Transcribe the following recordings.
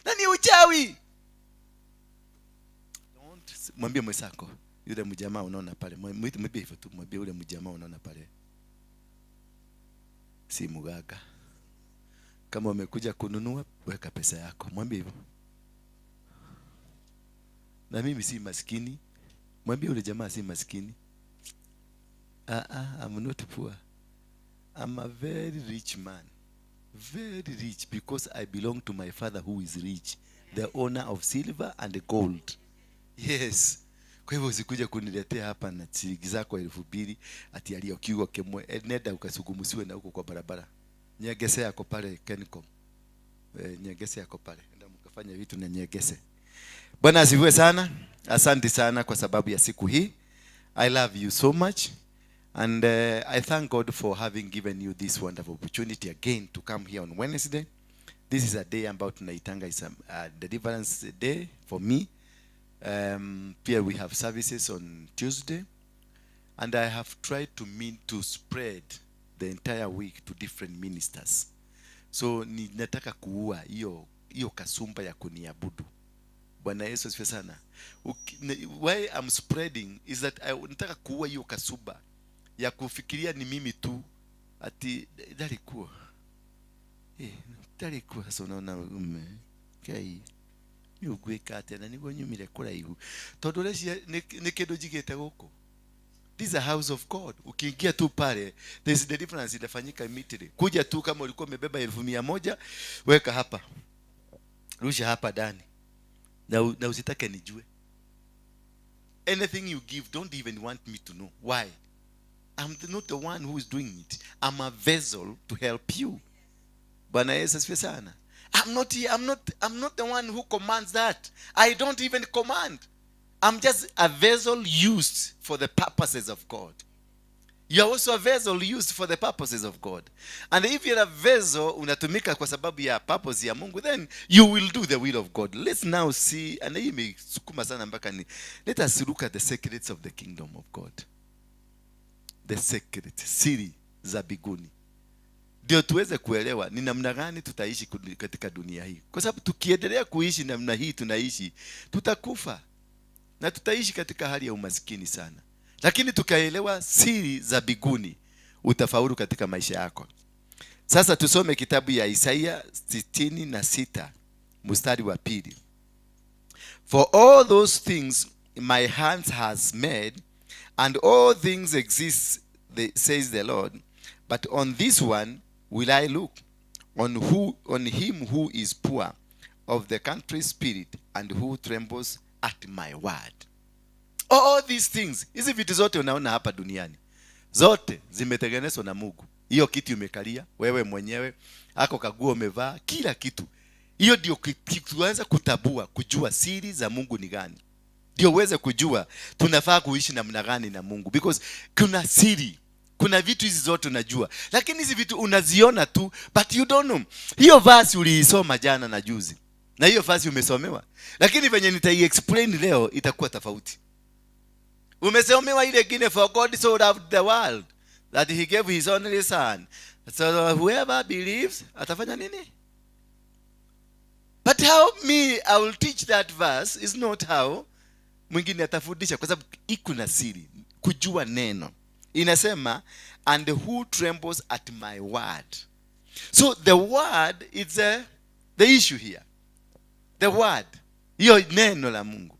Na ni uchawi. Mwambie mwenzako, yule mjamaa unaona pale, mwambie hivyo tu, mwambie yule mjamaa unaona pale, si mganga. Kama umekuja kununua, weka pesa yako. Mwambie hivyo. Na mimi si maskini. Mwambie yule jamaa si maskini. I'm not poor. I'm a very rich man. Very rich, because I belong to my Father who is rich, the owner of silver and gold. Yes. Kwa hivyo usikuja kuniletea hapa na shilingi zako 2,000 ati aliyokiwa kemwe. Nenda ukasugumusiwe na huko kwa barabara. Nyegese yako pale Kencom. Nyegese yako pale. Nenda mkafanya vitu na nyegese. Bwana asifiwe sana. Asante sana kwa sababu ya siku hii. I love you so much. And I thank God for having given you this wonderful opportunity again to come here on Wednesday. This is a day about tunaitanga is a Deliverance day for me. Here we have services on Tuesday, and I have tried to spread the entire week to different ministers. So ninataka kuua hiyo kasumba ya kuniabudu. Bwana Yesu asifiwe sana. Why I'm spreading is that I nataka kuua hiyo kasumba ya kufikiria ni mimi tu ati dalikuwa so naona kai ni ugweka tena nigo nyumire kuraihu tondu reci ni kindu jigite guku. This is a house of God. Ukiingia tu pale, there is the difference inafanyika immediately. Kuja tu kama ulikuwa umebeba 1,100, weka hapa, rusha hapa ndani, na usitake nijue. Anything you give, don't even want me to know. Why? I'm not the one who is doing it. I'm a vessel to help you. Bwana Yesu asifiwe sana. I'm not the one who commands that. I don't even command. I'm just a vessel used for the purposes of God. You are also a vessel used for the purposes of God. And if you're a vessel unatumika kwa sababu ya purpose ya Mungu, then you will do the will of God. Let's now see, and hii imesukuma sana mpaka ni, let us look at the secrets of the kingdom of God. The secret, siri za biguni. Ndio tuweze kuelewa ni namna gani tutaishi katika dunia hii. Kwa sababu tukiendelea kuishi namna hii tunaishi, tutakufa. Na tutaishi katika hali ya umaskini sana. Lakini tukaelewa siri za biguni, utafaulu katika maisha yako. Sasa tusome kitabu ya Isaiah 66 mstari wa 2. For all those things my hands has made, and all things exist, says the Lord, but on this one will I look, on him who is poor of the country spirit, and who trembles at my word. All these things, hizi vitu zote unaona hapa duniani, zote zimetengenezwa na Mungu. Hiyo kitu umekalia wewe mwenyewe, hako kaguo umevaa, kila kitu. Hiyo ndio kuanza kutabua, kujua siri za Mungu ni gani. Ndio uweze kujua tunafaa kuishi namna gani na Mungu, because kuna siri, kuna vitu hizi zote unajua, lakini hizi vitu unaziona tu, but you don't know. Hiyo verse uliisoma jana na juzi, na hiyo verse umesomewa, lakini venye nitai-explain leo itakuwa tofauti. Umesomewa ile ingine, for God so loved the world that he gave his only son, so whoever believes atafanya nini? But how me I will teach that verse is not how mwingine atafundisha, kwa sababu iko na siri, kujua neno. Inasema, and who trembles at my word. So the word is the issue here. The word, hiyo neno la Mungu.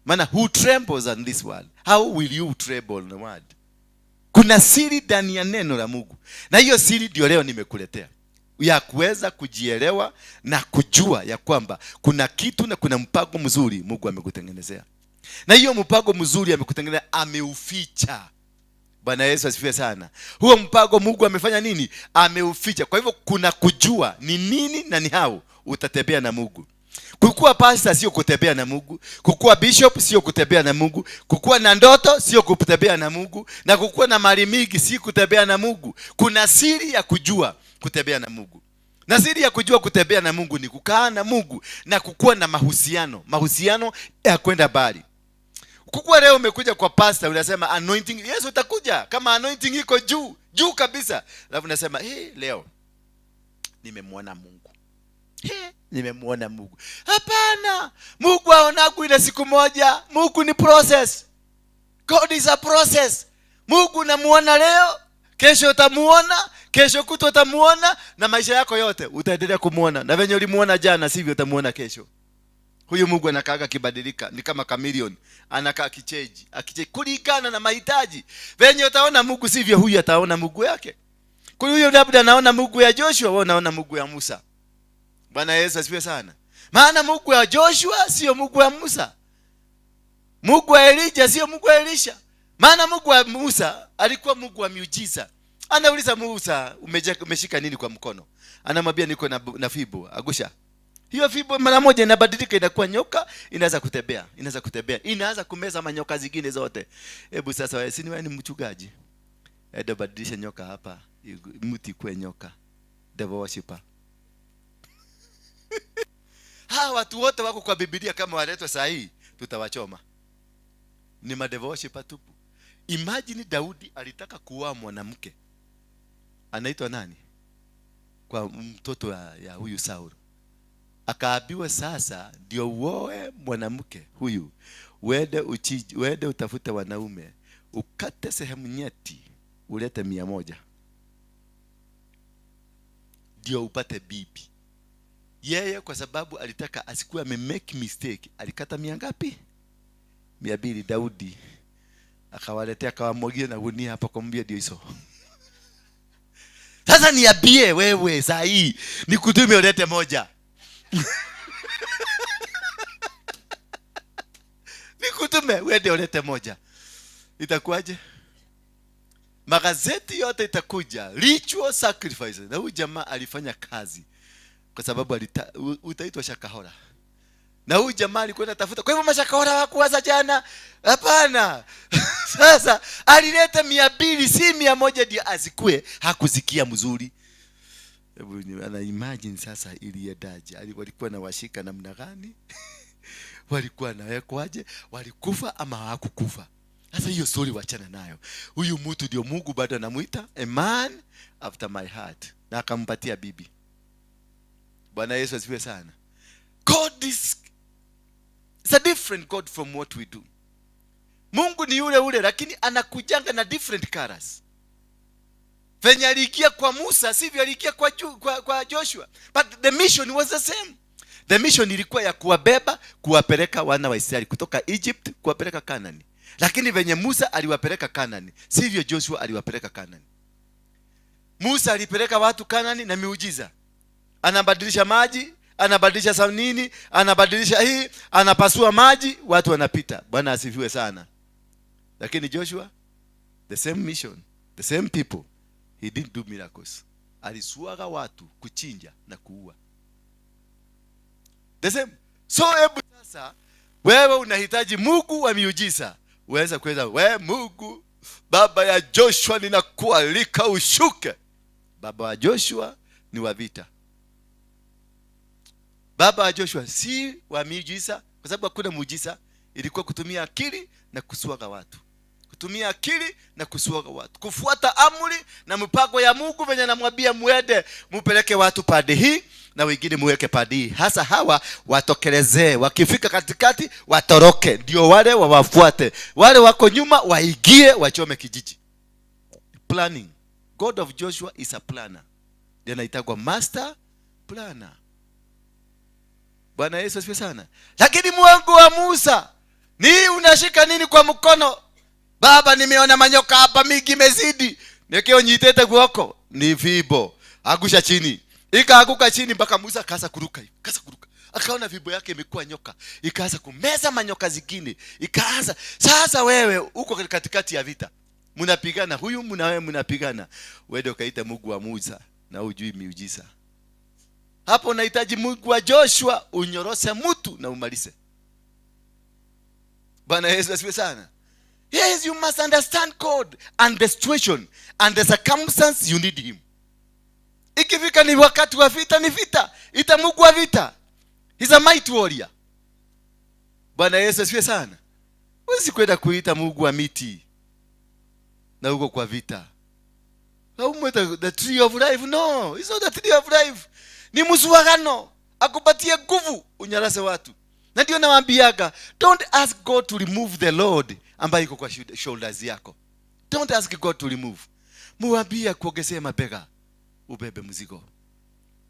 Maana who trembles on this word? How will you tremble on the word? Kuna siri ndani ya neno la Mungu. Na hiyo siri ndio leo nimekuletea, ya kuweza kujielewa na kujua ya kwamba kuna kitu na kuna mpango mzuri Mungu amekutengenezea. Na hiyo mpango mzuri amekutengenezea, ameuficha. Bwana Yesu asifiwe sana. Huo mpango Mungu amefanya nini? Ameuficha. Kwa hivyo kuna kujua ni nini na ni how utatembea na Mungu. Kukua pastor sio kutembea na Mungu, kukua bishop sio kutembea na Mungu, kukua na ndoto sio kutembea na Mungu, na kukua na mali mingi si kutembea na Mungu. Kuna siri ya kujua kutembea na Mungu. Na siri ya kujua kutembea na Mungu ni kukaa na Mungu na kukua na mahusiano ya kwenda mbali. Kukua leo umekuja kwa pastor unasema anointing, Yesu utakuja kama anointing iko juu kabisa. Alafu unasema leo nimemwona Mungu. Nimemuona Mungu. Hapana, Mungu haonagu ile siku moja. Mungu ni process. God is a process. Mungu namuona leo, kesho utamuona, kesho kutwa utamuona, na maisha yako yote utaendelea kumuona. Na venye ulimuona jana sivyo utamuona kesho. Huyu Mungu anakaaga kibadilika, ni kama chameleon, anakaa kicheji, kulingana na mahitaji. Venye utaona Mungu sivyo huyu ataona Mungu yake. Kwa hiyo labda anaona Mungu ya Joshua, wewe unaona Mungu ya Musa. Bwana Yesu asifiwe sana. Maana Mungu ya Joshua sio Mungu ya Musa. Mungu wa Elijah sio Mungu wa Elisha. Maana Mungu wa Musa alikuwa Mungu wa miujiza. Anauliza Musa, umeshika nini kwa mkono? Anamwambia niko na fibo. Agusha. Hiyo fibo mara moja inabadilika inakuwa nyoka, inaanza kutembea, inaanza kumeza manyoka zingine zote. Hebu sasa wewe si ni mchungaji? Eda badilisha nyoka hapa, mti kwa nyoka. Devil worshiper. Hawa watu wote wako kwa Biblia kama waletwa saa hii tutawachoma. Ni devil worshiper tupu. Imagine Daudi alitaka kuoa mwanamke. Anaitwa nani? Kwa mtoto ya huyu Saul. Akaambiwa sasa ndio uoe mwanamke huyu. Wende utafute wanaume. Ukate sehemu nyeti. Ulete 100. Ndio upate bibi. Yeye kwa sababu alitaka asikuwe make mistake, alikata 100 ngapi? 200. Daudi akawaletea, akawamwagia na gunia hapa, kumwambia ndio hizo. Sasa niambie wewe saa hii nikutume ulete 1. Nikutume wewe ulete 1. Itakuwaje? Magazeti yote itakuja ritual sacrifice. Na huyu jamaa alifanya kazi kwa sababu utaitwa shakahora. Na huyu jamaa alikuwa anatafuta. Kwa hivyo mashakahora hawakuwaza jana. Hapana. Sasa alileta 200 si 100 ndio azikue, hakuzikia mzuri. Hebu ana imagine sasa iliendaje? Walikuwa na washika namna gani? Walikuwa nawekwaje? Walikufa ama hawakukufa? Sasa hiyo story wachana nayo. Huyu mtu ndio Mungu bado anamuita a man after my heart, na akampatia bibi. Bwana Yesu asifiwe sana. God is a different God from what we do. Mungu ni yule ule lakini anakujanga na different colors. Venye aliingia kwa Musa sivyo aliingia kwa Joshua, but the mission was the same. The mission ilikuwa ya kuwabeba, kuwapeleka wana wa Israeli kutoka Egypt kuwapeleka Kanani. Lakini venye Musa aliwapeleka Kanani sivyo Joshua aliwapeleka Kanani. Musa alipeleka watu Kanani na miujiza. Anabadilisha maji, anabadilisha sanini, anabadilisha hii, anapasua maji, watu wanapita. Bwana asifiwe sana. Lakini Joshua, the same mission, the same people, he didn't do miracles. Alisuaga watu kuchinja na kuua. The same. So hebu sasa wewe unahitaji Mungu wa miujiza. Uweza kuweza, wewe Mungu baba ya Joshua ninakualika ushuke. Baba wa Joshua ni wa vita. Baba wa Joshua si wa miujiza, kwa sababu hakuna muujiza. Ilikuwa kutumia akili na kusuaga watu. Kutumia akili na kusuaga watu. Kufuata amri na mpango ya Mungu venye anamwambia muende mupeleke watu pande hii na wengine muweke pande hii. Hasa hawa watokelezee, wakifika katikati watoroke, ndio wale wawafuate. Wale wako nyuma waigie wachome kijiji. Planning. God of Joshua is a planner. Ndiye anaitwa master planner. Bwana Yesu asifiwe sana. Lakini Mungu wa Musa, ni unashika nini kwa mkono? Baba, nimeona manyoka hapa mingi mezidi. Nekeo nyitete guoko ni vibo. Agusha chini. Ikaanguka chini mpaka Musa kaanza kuruka. Akaona vibo yake imekuwa nyoka. Ikaanza kumeza manyoka zingine. Ikaanza. Sasa wewe uko katikati ya vita. Mnapigana, huyu wewe mnapigana. Wewe ukaita Mungu wa Musa na hujui miujiza. Hapo unahitaji Mungu wa Joshua unyoroshe mtu na umalize. Bwana Yesu asifiwe sana. Yes, you must understand God and the situation and the circumstance you need him. Ikifika ni wakati wa vita ni vita. Ita Mungu wa vita. He's a mighty warrior. Bwana Yesu asifiwe sana. Usikwenda kuita Mungu wa miti na uko kwa vita. Haumweta the tree of life. No, it's not the tree of life. Ni msuagano. akupatie nguvu unyarase watu. Na ndio nawaambiaga, don't ask God to remove the load ambayo iko kwa shoulders yako. Don't ask God to remove. Muambie kuongezea mabega ubebe mzigo.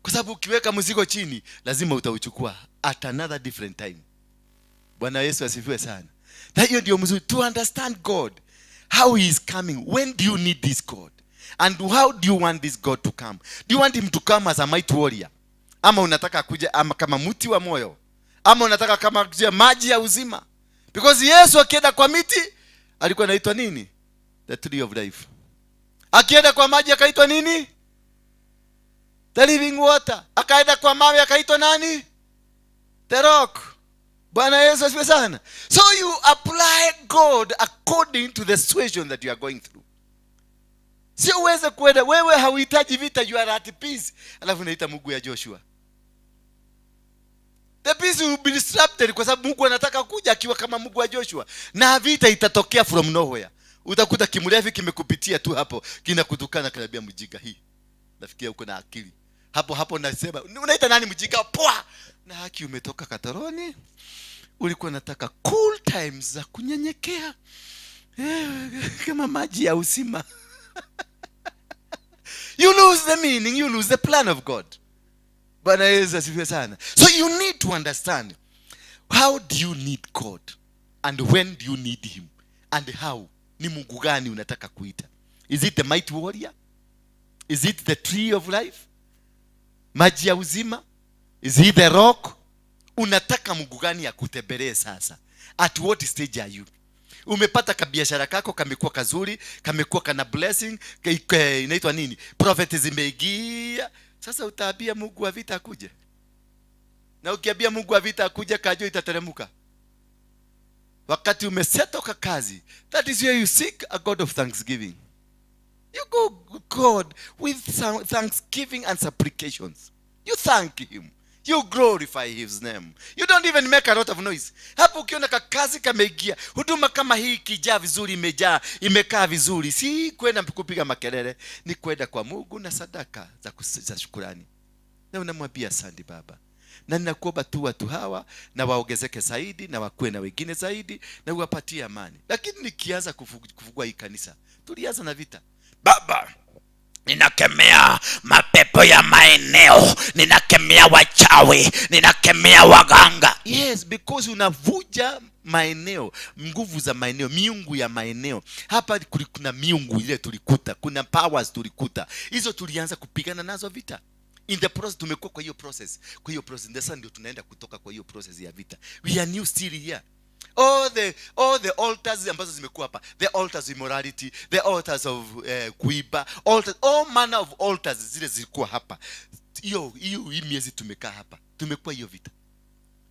Kwa sababu ukiweka mzigo chini lazima utauchukua at another different time. Bwana Yesu asifiwe sana. Na hiyo ndio mzuri, to understand God, how he is coming. When do you need this God? And how do you want this God to come? Do you want him to come as a mighty warrior? Ama unataka kuja ama kama mti wa moyo? Ama unataka kama kuja maji ya uzima? Because Yesu akienda kwa miti alikuwa anaitwa nini? The tree of life. Akienda kwa maji akaitwa nini? The living water. Akaenda kwa mawe akaitwa nani? The rock. Bwana Yesu asifiwe sana. So you apply God according to the situation that you are going through. Sio uweze kwenda wewe hauhitaji vita, you are at peace, alafu unaita Mungu ya Joshua. The peace will be disrupted kwa sababu Mungu anataka kuja akiwa kama Mungu wa Joshua. Na vita itatokea from nowhere. Utakuta kimulevi kimekupitia tu hapo, kinakutukana karibia mjinga hii. Nafikia uko na akili. Hapo nasema, unaita nani mjinga? Poa. Na haki umetoka Katoroni. Ulikuwa nataka cool times za kunyenyekea. Kama maji ya uzima. You lose the meaning, you lose the plan of God. Bwana Yesu asifiwe sana. So you need to understand, how do you need God? And when do you need him? And how? Ni Mungu gani unataka kuita? Is it the mighty warrior? Is it the tree of life? Maji ya uzima? Is it the rock? Unataka Mungu gani akutembelee sasa? At what stage are you? Umepata kabiashara kako kamekuwa kazuri, kamekuwa kana blessing, inaitwa nini? Prophet zimeingia. Sasa utaambia Mungu wa vita akuje. Na ukiambia Mungu wa vita akuje, kajo itateremuka. Wakati umesetoka kazi, that is where you seek a God of thanksgiving. You go God with thanksgiving and supplications. You thank him. You glorify his name. You don't even make a lot of noise. Hapo ukiona kazi kameingia, huduma kama hii kijaa vizuri, imejaa, imekaa vizuri, si kwenda kupiga makelele, ni kwenda kwa Mungu na sadaka za shukrani. Na unamwambia asante Baba. Na ninakuomba tu watu hawa na waongezeke zaidi na wakuwe na wengine zaidi na uwapatie amani. Lakini nikianza kufungua hii kanisa, tulianza na vita. Baba, ninakemea mapepo ya maeneo, ninakemea wachawi, ninakemea waganga. Yes, because unavuja maeneo, nguvu za maeneo, miungu ya maeneo. Hapa kuna miungu ile tulikuta, kuna powers tulikuta. Hizo tulianza kupigana nazo vita. In the process tumekuwa kwa hiyo process. Kwa hiyo process ndio ndio tunaenda kutoka kwa hiyo process ya vita. We are new still here. All the altars ambazo zimekuwa hapa, the altars of immorality, the altars of kuiba, altars, all manner of altars zile zilikuwa hapa. Hiyo miezi tumekaa hapa, tumekuwa hiyo vita.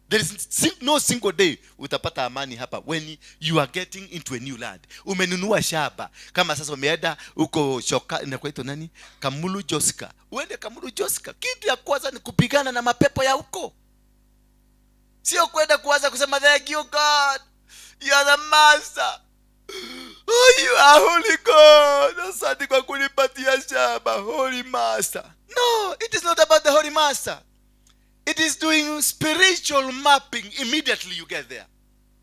There is no single day utapata amani hapa when you are getting into a new land. Umenunua shamba, kama sasa umeenda uko shoka na kwaito nani? Kamulu Joska. Uende Kamulu Joska, kitu ya kwanza ni kupigana na mapepo ya huko. Sio kwenda kuanza kusema thank you God, you are the master, oh you are holy God, asante kwa kunipatia shamba, holy master. No, it is not about the holy master. It is doing spiritual mapping. Immediately you get there,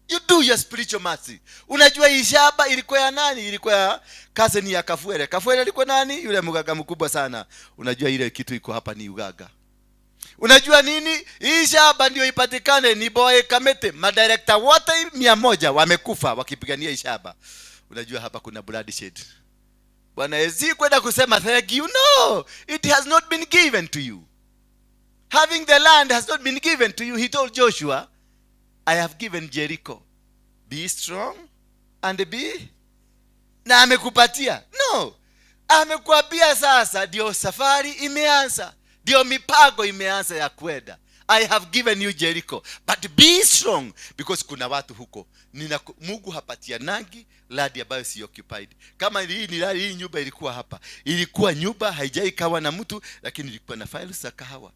you do your spiritual mapping. Unajua hii shamba ilikuwa ya nani? Ilikuwa ya cousin ya Kafuere. Kafuere alikuwa nani? Yule mgaga mkubwa sana. Unajua ile kitu iko hapa ni ugaga. Unajua nini? Hii shamba ndio ipatikane ni boy Kamete. Madirector wote 100 wamekufa wakipigania hii shamba. Unajua hapa kuna bloodshed. Bwana Yesu kwenda kusema thank you. No, it has not been given to you. Having the land has not been given to you. He told Joshua, I have given Jericho. Be strong and be. Na amekupatia. No. Amekuambia sasa ndio safari imeanza. Ndio mipango imeanza ya kwenda. I have given you Jericho, but be strong, because kuna watu huko. Mungu hapatia nangi land ambayo si occupied. Kama hii nyumba ilikuwa hapa. Ilikuwa nyumba haijaikawa na mtu, lakini ilikuwa na files za kahawa.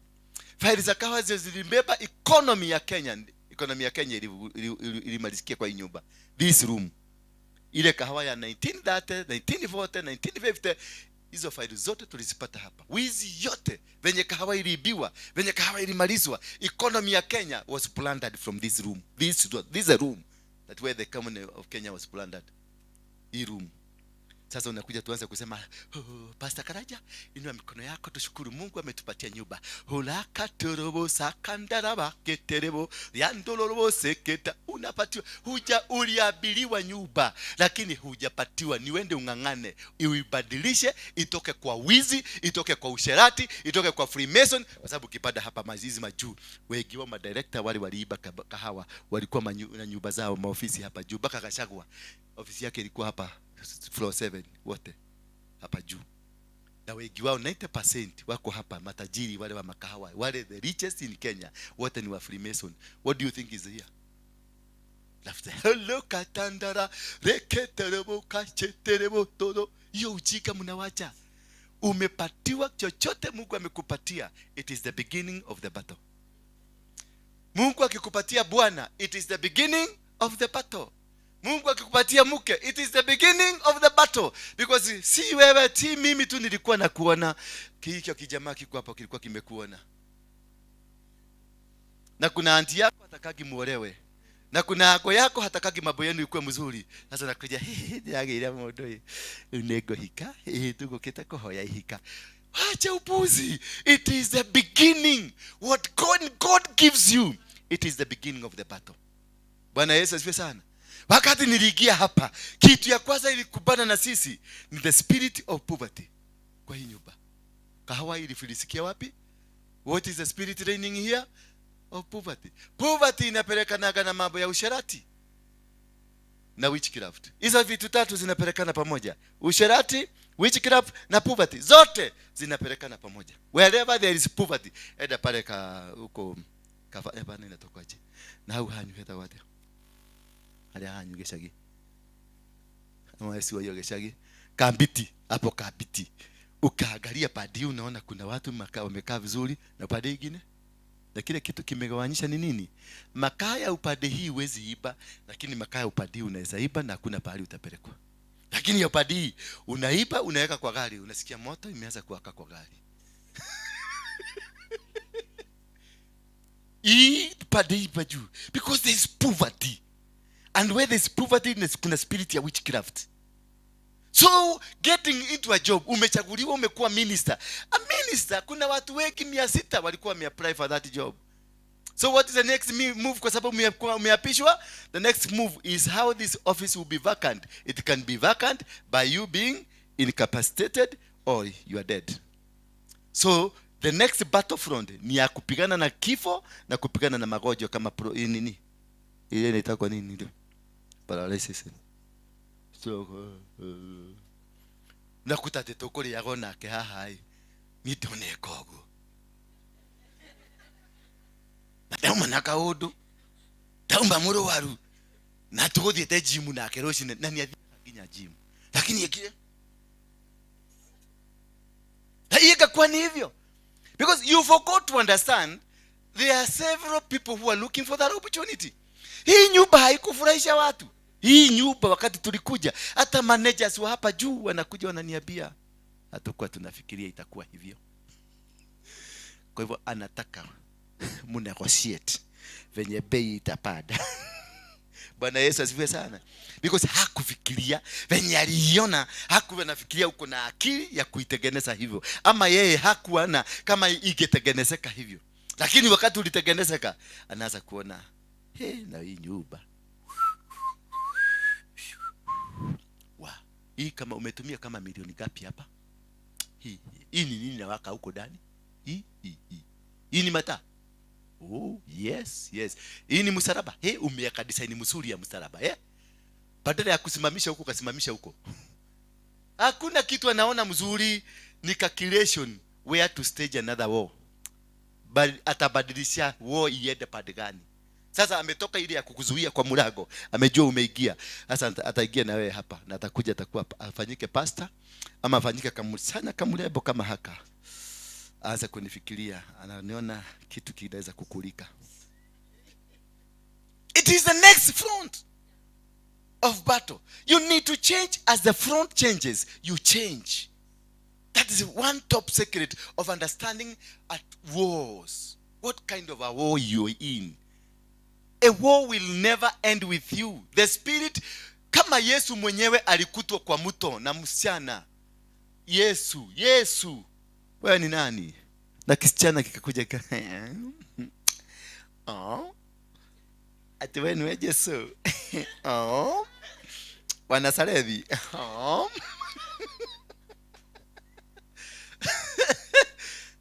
Files za kahawa zilibeba economy ya Kenya. Economy ya Kenya ilimalizikia kwa hii nyumba. This room. Ile kahawa ya 1930, 1940, 1950 Hizo faili zote tulizipata hapa. Wizi yote, venye kahawa iliibiwa, venye kahawa ilimalizwa. Economy ya Kenya was plundered from this room. This is a room that where the economy of Kenya was plundered. Hii room. Sasa unakuja tuanze kusema, Pastor Karaja, inua mikono yako tushukuru Mungu ametupatia nyumba. Hulaka turobo sakandaraba keterebo yandolorobo seketa. Unapatiwa, uliabiliwa nyumba, lakini hujapatiwa. Ni wende ungangane uibadilishe, itoke kwa wizi, itoke kwa usherati, itoke kwa Freemason. Kwa sababu kipada hapa mazizi majuu, wengi wa madirector wale waliiba kahawa walikuwa na nyumba zao, maofisi hapa juu. Baka Kashagwa ofisi yake ilikuwa hapa floor 7 wote hapa juu. Na wengi wao 90% wako hapa, matajiri wale wa makahawa, wale the richest in Kenya, wote ni wa Freemason. What do you think is here? Lafte hello katandara reketerebo kacheterebo todo. Hiyo ujika mnawacha. Umepatiwa chochote Mungu amekupatia, it is the beginning of the battle. Mungu akikupatia bwana, it is the beginning of the battle. Mungu akikupatia mke, it is the beginning of the battle. Because si wewe, ti mimi tu nilikuwa na kuona hicho kijamaa kiko hapo kilikuwa kimekuona. Na kuna anti yako hatakagi muolewe. Na kuna ako yako hatakagi mambo yenu ikuwe mzuri. Sasa nakuja yagira modo unego hika tuko kita kohoya hika. Acha upuzi. It is the beginning. What God gives you, it is the beginning of the battle. Bwana Yesu asifiwe sana. Wakati niliingia hapa, kitu ya kwanza ilikubana na sisi ni the spirit of poverty. Kwa hii nyumba kahawa ilifilisikia wapi? What is the spirit reigning here? Of poverty. Poverty inapelekana na mambo ya usherati na witchcraft. Hizo vitu tatu zinapelekana pamoja. Usherati, witchcraft na poverty, zote zinapelekana pamoja. Wherever there is poverty, eda pale huko bana inatokaje? Na hau hanyu heta wate ali hanyu geshagi ama esi wa geshagi kambiti hapo kabiti. Ukaangalia padi unaona kuna watu wamekaa vizuri na padi nyingine, na kile kitu kimegawanyisha ni nini? Makaa ya upande hii huwezi iba, lakini makaa ya upande hii unaweza iba na hakuna pahali utapelekwa. Lakini ya upande hii unaiba, unaweka kwa gari, unasikia moto imeanza kuwaka kwa gari. Hii pande hii juu, because there is poverty. And where there is poverty, kuna spirit ya witchcraft. So getting into a job, umechaguliwa umekuwa minister. A minister, kuna watu wengi 600 walikuwa wameapply for that job. So what is the next move? Kwa sababu umeapishwa, the next move is how this office will be vacant. It can be vacant by you being incapacitated or you are dead. So the next battlefront ni ya kupigana na kifo na kupigana na magonjwa kama nini? Ile inaitwa nini ndio? Paralysis. So nakuta tetokore yagona ke hahai nitone kogo natama nakaudu taumba muro waru na tugodhiete gym na keroshi na ni nginya gym, lakini yekile haika kwa ni hivyo, because you forgot to understand there are several people who are looking for that opportunity. Hii nyumba haikufurahisha watu. Hii nyumba wakati tulikuja, hata managers wa hapa juu wanakuja wananiambia hatakuwa tunafikiria itakuwa hivyo. Kwa hivyo anataka mnegotiate venye bei itapanda. Bwana Yesu asifiwe sana. Because hakufikiria venye aliona, hakuwa nafikiria uko na akili ya kuitengeneza hivyo, ama yeye hakuwa na kama ingetengenezeka hivyo. Lakini wakati ulitengenezeka anaanza kuona na hii nyumba hii kama umetumia kama milioni gapi hapa? Hii ni nini nawaka huko ndani? Hii ni mata. Oh, yes. Hii ni msalaba. Umeweka design mzuri ya msalaba, badala ya kusimamisha huko kasimamisha huko. Hakuna kitu anaona mzuri, ni calculation where to stage another war. But atabadilisha war iende pande gani. Sasa ametoka ile ya kukuzuia kwa mlango, amejua umeingia. Sasa ataingia na wewe hapa na atakuja atakuwa afanyike pastor ama afanyike kama sana kama lebo kama haka. Aanza kunifikiria, ananiona kitu kinaweza kukulika. It is the next front of battle. You need to change as the front changes, you change. That is one top secret of understanding at wars. What kind of a war you're in. A war will never end with you. The spirit, kama Yesu mwenyewe alikutwa kwa mto na msichana. Yesu. Wewe ni nani? Na kisichana kikakuja ati wewe ni Yesu. Wanasarevi.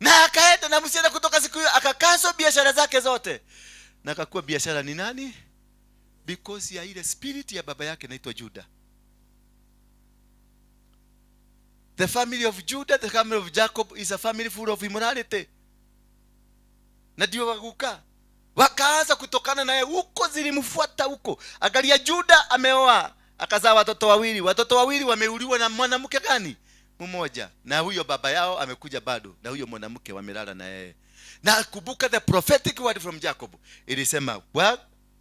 Na akaenda na msichana kutoka siku hiyo akakaso biashara zake zote. Na akakuwa biashara ni nani? Because ya ile spirit ya baba yake inaitwa Judah. The family of Judah, the family of Jacob is a family full of immorality. Na ndio wakaanza kutokana naye huko, zilimfuata huko. Angalia, Judah ameoa akazaa watoto wawili wameuliwa na mwanamke gani? Mmoja. Na huyo baba yao amekuja bado, na huyo mwanamke wamelala na yeye. Na kumbuka the prophetic word from Jacob ilisema,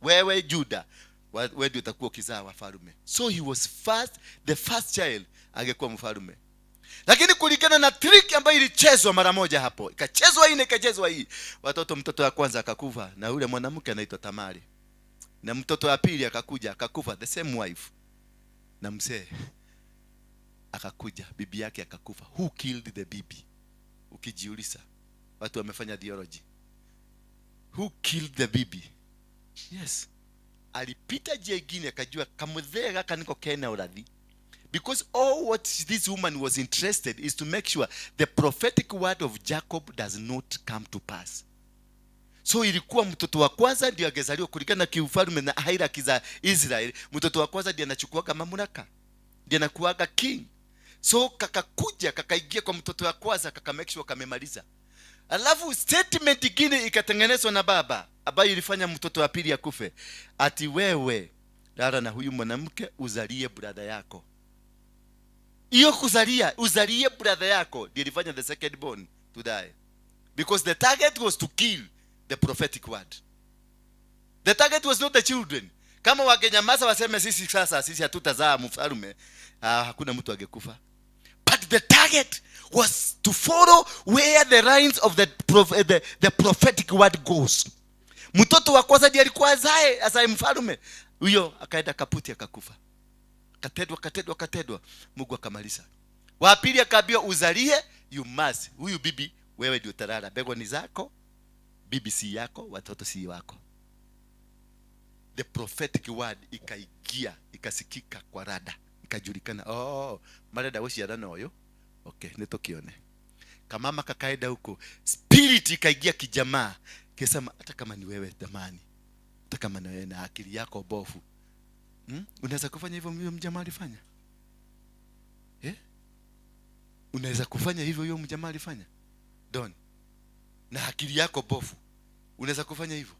wewe Judah, wewe ndio utakuwa ukizaa wafalme. So he was the first child angekuwa mfalme. Lakini kulingana na trick ambayo ilichezwa mara moja hapo, ikachezwa hii, mtoto wa kwanza akakufa na yule mwanamke anaitwa Tamari. Na mtoto wa pili akakufa, the same wife. Na mzee akakuja, bibi yake akakufa. Who killed the baby? Ukijiuliza, watu wamefanya theology. Who killed the baby? Yes. Alipita jengine akajua kamudhega kaniko kena uradhi. Because all what this woman was interested is to make sure the prophetic word of Jacob does not come to pass. So ilikuwa mtoto wa kwanza ndio angezaliwa kulingana na kiufalme na hierarchy za Israel. Mtoto wa kwanza ndiye anachukua mamlaka, ndiye anakuaga king. So kakaingia kwa mtoto wa kwanza, make sure kamemaliza. Alafu statement nyingine ikatengenezwa na baba ambayo ilifanya mtoto wa pili akufe. Ati wewe dada na huyu mwanamke uzalie brother yako. Iyo uzalie brother yako ndio ilifanya the second born to die. Because the target was to kill the prophetic word. The target was not the children. Kama wangenyamaza waseme sisi hatutazaa mfalme, hakuna mtu angekufa. But the target was to follow where the lines of the prophetic word goes. Mtoto wa kwanza ndiye alikuwa azae mfalme. Huyo akaenda kaputi akakufa. Katedwa. Mungu akamaliza. Wa pili akaambiwa uzalie, you must. Huyu bibi wewe ndio utalala. Bego ni zako, bibi si yako, watoto si wako. The prophetic word ikaigia, ikasikika kwa rada. Ikajulikana, marada woshi ya oyo. Okay, nitokione. Kamama kakaenda huko, spirit ikaigia kijamaa. Kisema hata kama ni wewe damani, hata kama ni wewe na akili yako bofu, unaweza kufanya hivyo huyo mjamaa alifanya? Unaweza kufanya hivyo huyo mjamaa alifanya? Don. Na akili yako bofu, unaweza kufanya hivyo?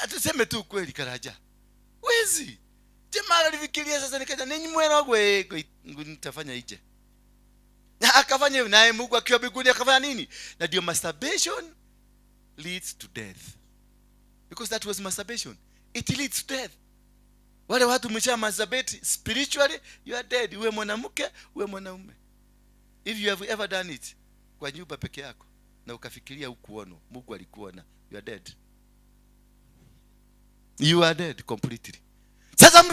Tuseme tu kweli Karaja. Wezi. Jamaa alifikiria sasa nikaja ninyi mwena gwe nitafanya ije. Na akafanya hivyo, naye Mungu akiwa mbinguni akafanya nini? Na ndio masturbation leads to death. Because that was masturbation. It leads to death. Wale watu msha masturbate spiritually, you are dead. Uwe mwanamke, uwe mwanaume. If you have ever done it kwa nyumba peke yako na ukafikiria ukuono, Mungu alikuona, you are dead. You are dead completely. Sasa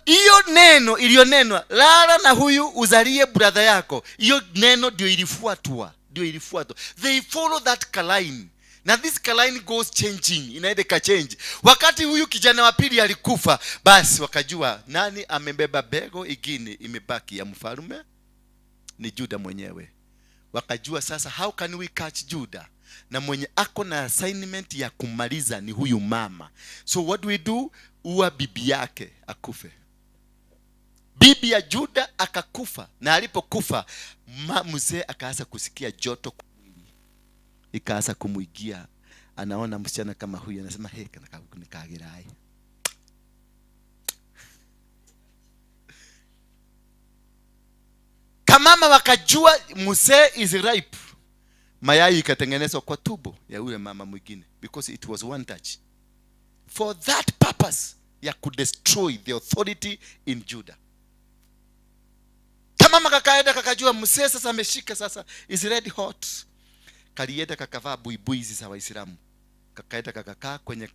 hiyo neno ilionenwa, lala na huyu uzalie brother yako, hiyo neno ndio ilifuatwa. They follow that line. Na this line goes changing, inaenda ka change. Wakati huyu kijana wa pili alikufa, basi wakajua nani amebeba bego ingine imebaki ya mfalme? Ni Judah mwenyewe. Wakajua sasa, how can we catch Judah? Na mwenye ako na assignment ya kumaliza ni huyu mama. So what do we do? Uwa bibi yake akufe. Bibi ya Judah akakufa. Na alipokufa, mzee akaanza kusikia joto kwa mwili. Ikaanza kumuigia. Anaona msichana kama huyu, anasema kana nikagirai. Kamama wakajua mzee is ripe. Mayai ikatengenezwa kwa tumbo ya yule mama mwingine, because it was one touch. For that purpose, ya could destroy the authority in Judah. Kamama kakaenda kakajua mzee sasa ameshika, sasa is red hot. Kalienda kakavaa buibui hizi za Waislamu, kakaenda kakakaa kwenye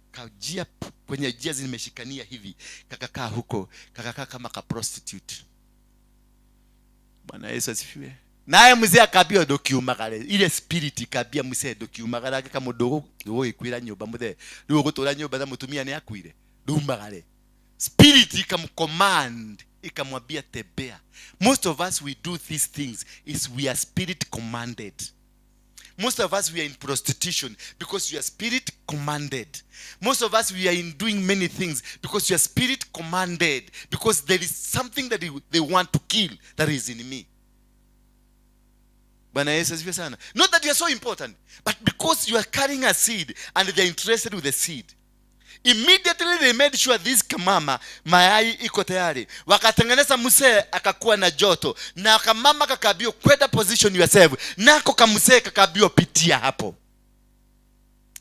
njia zimeshikania hivi, kakakaa huko, kakakaa kama ka prostitute. Bwana Yesu asifiwe. Naye mzee akaambia dokiumagale, ile spirit ikabia mzee dokiumagale kama dogo ikwira nyumba muthe ndio gutura nyumba za mutumia ni akwire dumagale. Spirit ikamcommand, ikamwambia tembea. Most of us we do these things is we are spirit commanded. Most of us we are in prostitution because we are spirit commanded. Most of us we are in doing many things because we are spirit commanded, because there is something that they want to kill that is in me. Bwana Yesu asifiwe sana. Not that you are so important, but because you are carrying a seed and they are interested with the seed. Immediately they made sure this kamama mayai iko tayari. Wakatengeneza mzee akakuwa na joto, na kamama kakabio kwenda position yourself, nako kamzee kakabio pitia hapo.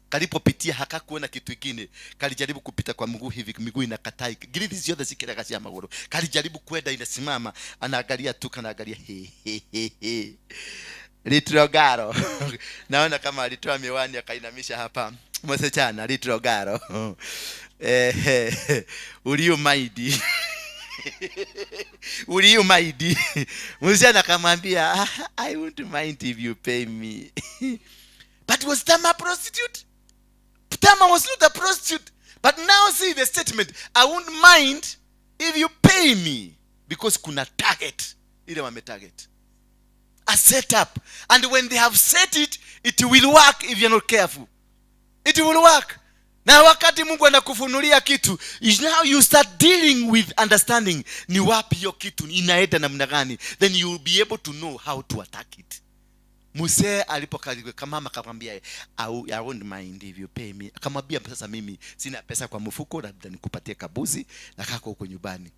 Kalipopitia hakakuona kitu kingine, kalijaribu kupita kwa mguu hivi, miguu inakatai, gilidi zote zikira kasi ya maguru. Kalijaribu kwenda, inasimama, anaangalia tu, kanaangalia Litrogaro. Naona kama alitoa miwani akainamisha hapa. Msechana Litrogaro. Uliyo maidi. Uliyo maidi. Msechana akamwambia, I won't mind if you pay me. But was Tama a prostitute? Tama was not a prostitute. But now see the statement, I won't mind if you pay me. Because kuna target. Ile wame target. A setup. And when they have set it, it will work if you're not careful. It will work. Na wakati Mungu anakufunulia kitu, is now you start dealing with understanding ni wapi hiyo kitu inaenda namna gani, then you will be able to know how to attack it. Mzee alipokalika kamama akamwambia, I won't mind if you pay me. Akamwambia sasa mimi sina pesa kwa mfuko, labda nikupatie kabuzi na kako huko nyumbani.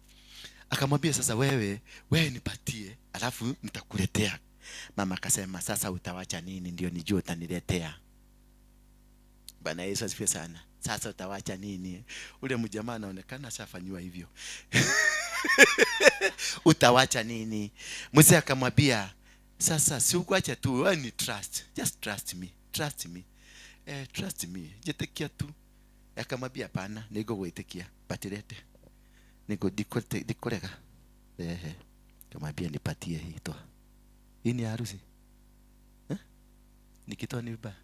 Akamwambia sasa wewe nipatie, alafu nitakuletea. Mama akasema sasa utawacha nini ndio nijue utaniletea. Bwana Yesu asifiwe sana. Sasa utawacha nini? Ule mjamaa anaonekana ashafanywa hivyo. Utawacha nini? Mzee akamwambia sasa si ukuacha tu, wewe ni trust. Just trust me. Trust me. Trust me. Jitekia tu. Akamwambia hapana, nigo kuitekia. Patilete. Nigo dikoreka. Akamwambia nipatie hii toa. Hii ni harusi. Nikitoa ni vibaya.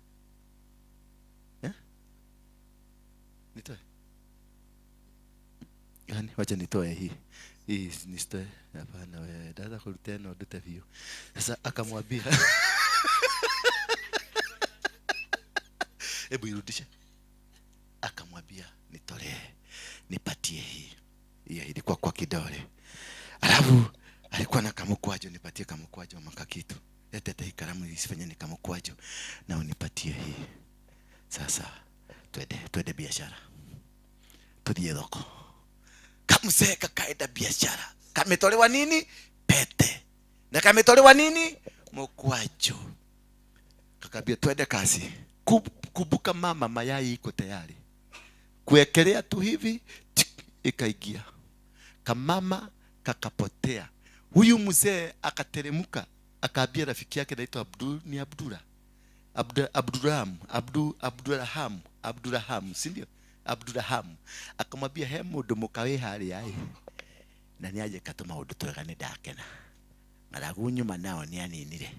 Nitoe. Yani wacha nitoe hii. Hii nisitoe. Hapana wewe. Dada kulitena udute vio. Sasa akamwambia. Hebu irudishe. Akamwambia nitolee. Nipatie hii. Hii ilikuwa kwa kidole. Alafu alikuwa na kamukwajo, nipatie kamukwajo maka kitu. Leta hii kalamu isifanye ni kamukwajo na unipatie hii. Sasa twende biashara. Tudie doko. Kamzee kakaenda biashara. Kametolewa nini? Pete. Na kametolewa nini? Mukwajo. Kakabia twende kazi. Kubuka mama mayai iko tayari. Kuekelea tu hivi ikaingia. Kamama kakapotea. Huyu mzee akateremka, akaambia rafiki yake anaitwa Abdurraham, si ndio? Abdurraham. Akamwambia he mundu mukawe hali yai. Na niaje katuma undu twegane ndakena. Ngaragu nyuma nao ni aninire.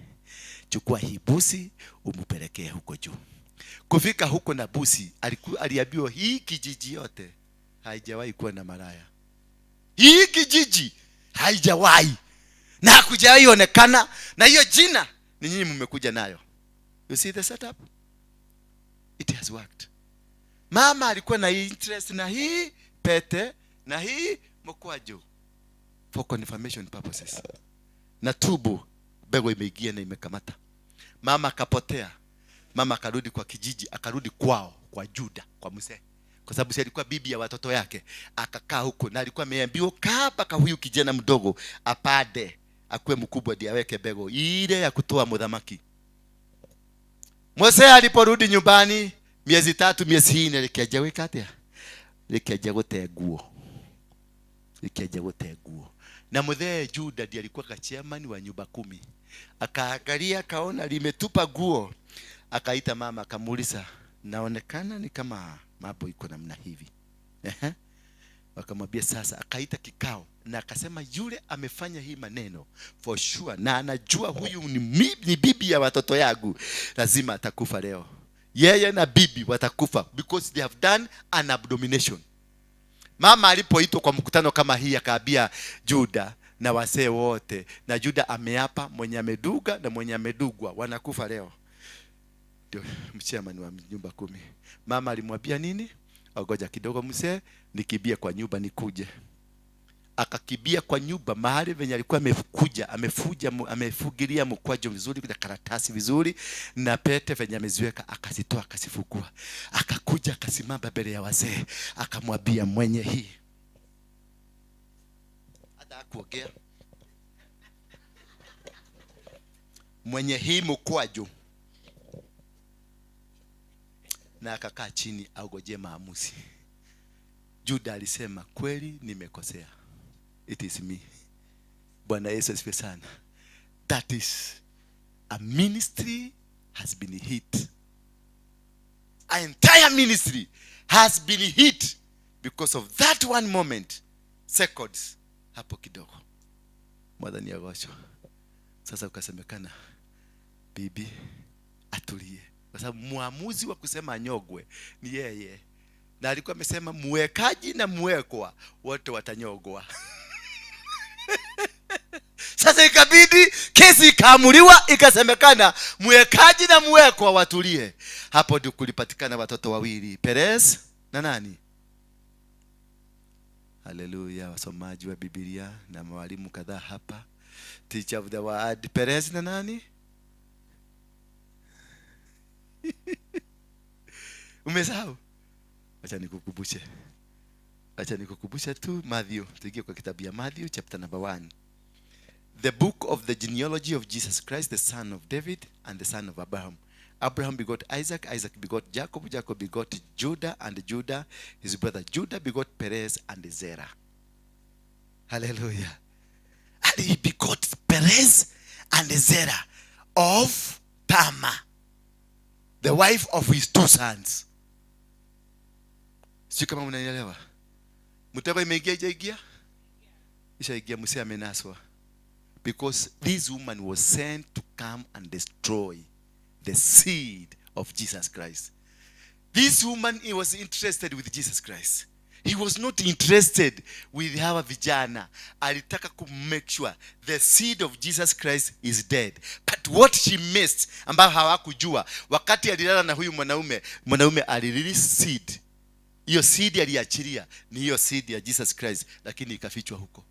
Chukua hii busi umupelekee huko juu. Kufika huko na busi, aliambiwa hii kijiji yote haijawahi kuwa na malaya. Hii kijiji haijawahi. Na hakujawahi onekana, na hiyo jina ni nyinyi mmekuja nayo. You see the setup? It has worked. Mama alikuwa na interest na hii pete na hii mkwajo for confirmation purposes. Na tubu bego imeingia na imekamata. Mama akapotea. Mama akarudi kwa kijiji, akarudi kwao, kwa Juda, kwa mzee. Kwa sababu alikuwa bibi ya watoto yake, akakaa huko na alikuwa ameambiwa kaa huyu kijana mdogo apade akue mkubwa ndiye aweke bego ile ya kutoa mudhamaki. Mzee aliporudi nyumbani miezi 3 miezi 4 likiaje weka atia. Likiaje gote nguo. ikaja wote nguo. Na mzee Juda ndiye alikuwa chairman wa nyumba 10. Akaangalia akaona limetupa nguo. Akaita mama akamuuliza, naonekana ni kama mambo iko namna hivi. Wakamwambia sasa, akaita kikao na akasema yule amefanya hii maneno for sure na anajua huyu ni bibi ya watoto yangu, lazima atakufa leo. Yeye na bibi watakufa because they have done an abomination. Mama alipoitwa kwa mkutano kama hii akaambia Juda na wasee wote, na Juda ameapa mwenye ameduga na mwenye amedugwa wanakufa leo. Ndio mchairman wa nyumba 10. Mama alimwambia nini? Ngoja kidogo mzee, nikibia kwa nyumba nikuje. Akakibia kwa nyumba mahali venye alikuwa amefugilia mkwajo vizuri kwa karatasi vizuri na pete venye ameziweka, akazitoa akasifukua. Akakuja akasimama mbele ya wazee akamwambia, mwenye hii hata kuongea, mwenye hii mkwajo, na akakaa chini agoje maamuzi. Juda alisema, kweli nimekosea. It is me. Bwana Yesu asifiwe sana. That is a ministry has been hit. An entire ministry has been hit because of that one moment. Seconds hapo kidogo. Mwadhani ya gosho. Sasa ukasemekana bibi atulie. Kwa sababu muamuzi wa kusema anyogwe ni yeye. Na alikuwa amesema muwekaji na muwekwa wote watanyogwa. Sasa ikabidi kesi ikaamuliwa, ikasemekana muwekaji na muwekwa watulie. Hapo ndio kulipatikana watoto wawili, Perez na nani? Haleluya, wasomaji wa Biblia na mwalimu kadhaa hapa. Teacher of the word, Perez na nani? Umesahau? Acha nikukumbushe tu Matthew. Tuingie kwa kitabu ya Matthew chapter number 1. The book of the genealogy of Jesus Christ, the son of David and the son of Abraham. Abraham begot Isaac, Isaac begot Jacob, Jacob begot Judah, and Judah his brother. Judah begot Perez and Zerah. Hallelujah. And he begot Perez and Zerah of Tamar, the wife of his 2 sons. Sio kama mnanielewa. Mtaba imeingia ishaingia, mse amenaswa. Because this woman was sent to come and destroy the seed of Jesus Christ. This woman, he was interested with Jesus Christ. He was not interested with hawa vijana. Alitaka to make sure the seed of Jesus Christ is dead. But what she missed, ambayo hawakujua, wakati alilala na huyu mwanaume alirelease seed. Hiyo seed aliachilia ni hiyo seed ya Jesus Christ, lakini ikafichwa huko.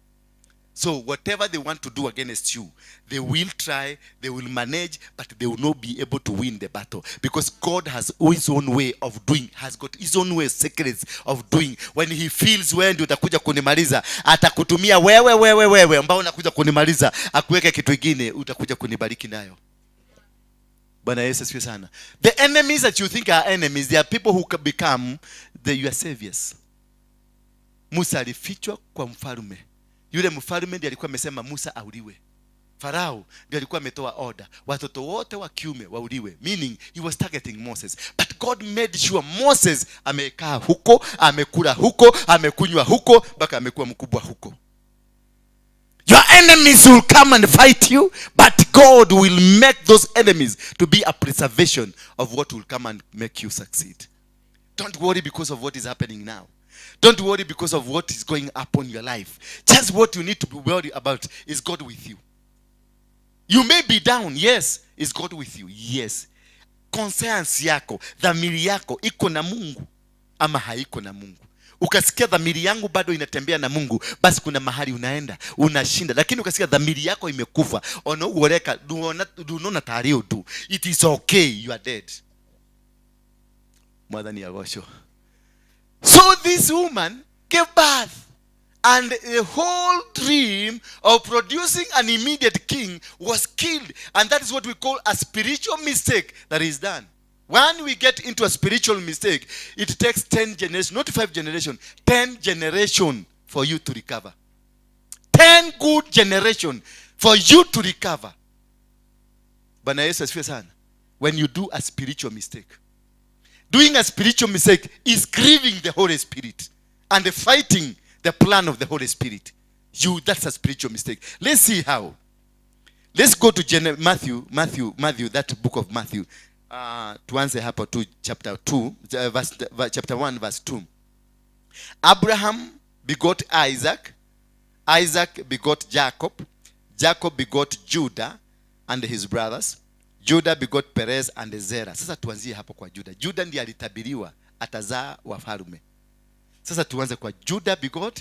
So whatever they want to do against you, they will try, they will manage, but they will not be able to win the battle. Because God has his own way of doing, has got his own way, secrets of doing. When he feels wewe ndio utakuja kunimaliza, atakutumia wewe ambao unakuja kunimaliza, akuweke kitu kingine utakuja kunibariki nayo. Bwana Yesu asifiwe sana. The enemies that you think are enemies, they are people who can become your saviors. Musa alifichwa kwa mfalme. Yule mfalme ndiye alikuwa amesema Musa auliwe. Farao ndiye alikuwa ametoa order watoto wote wa kiume wauliwe, meaning he was targeting Moses. But God made sure Moses amekaa huko, amekula huko, amekunywa huko, mpaka amekuwa mkubwa huko. Your enemies will come and fight you, but God will make those enemies to be a preservation of what will come and make you succeed. Don't worry because of what is happening now. Don't worry because of what is going up on your life. Just what you need to be worried about is God with you. You may be down, yes. Is God with you? Yes. Conscience yako, dhamiri yako iko na Mungu ama haiko na Mungu? Ukasikia dhamiri yangu bado inatembea na Mungu, basi kuna mahali unaenda, unashinda. Lakini ukasikia dhamiri yako imekufa, ono uoreka, do not tario do. It is okay, you are dead. Mwadhani ya gosho. So this woman gave birth, and the whole dream of producing an immediate king was killed. And that is what we call a spiritual mistake that is done. When we get into a spiritual mistake, it takes 10 generations, not 5 generations, 10 generations for you to recover. 10 good generation for you to recover. Bwana Yesu asifiwe sana. When you do a spiritual mistake, doing a spiritual mistake is grieving the Holy Spirit and fighting the plan of the Holy Spirit. That's a spiritual mistake. Let's see how. Let's go to Matthew, that book of Matthew. Tuanze hapo to chapter 1 verse 2. Abraham begot Isaac. Isaac begot Jacob. Jacob begot Judah and his brothers. Judah begot Perez and Zerah. Sasa tuanzie hapo kwa Judah. Judah ndiye alitabiriwa atazaa wafalme. Sasa tuanze kwa Judah begot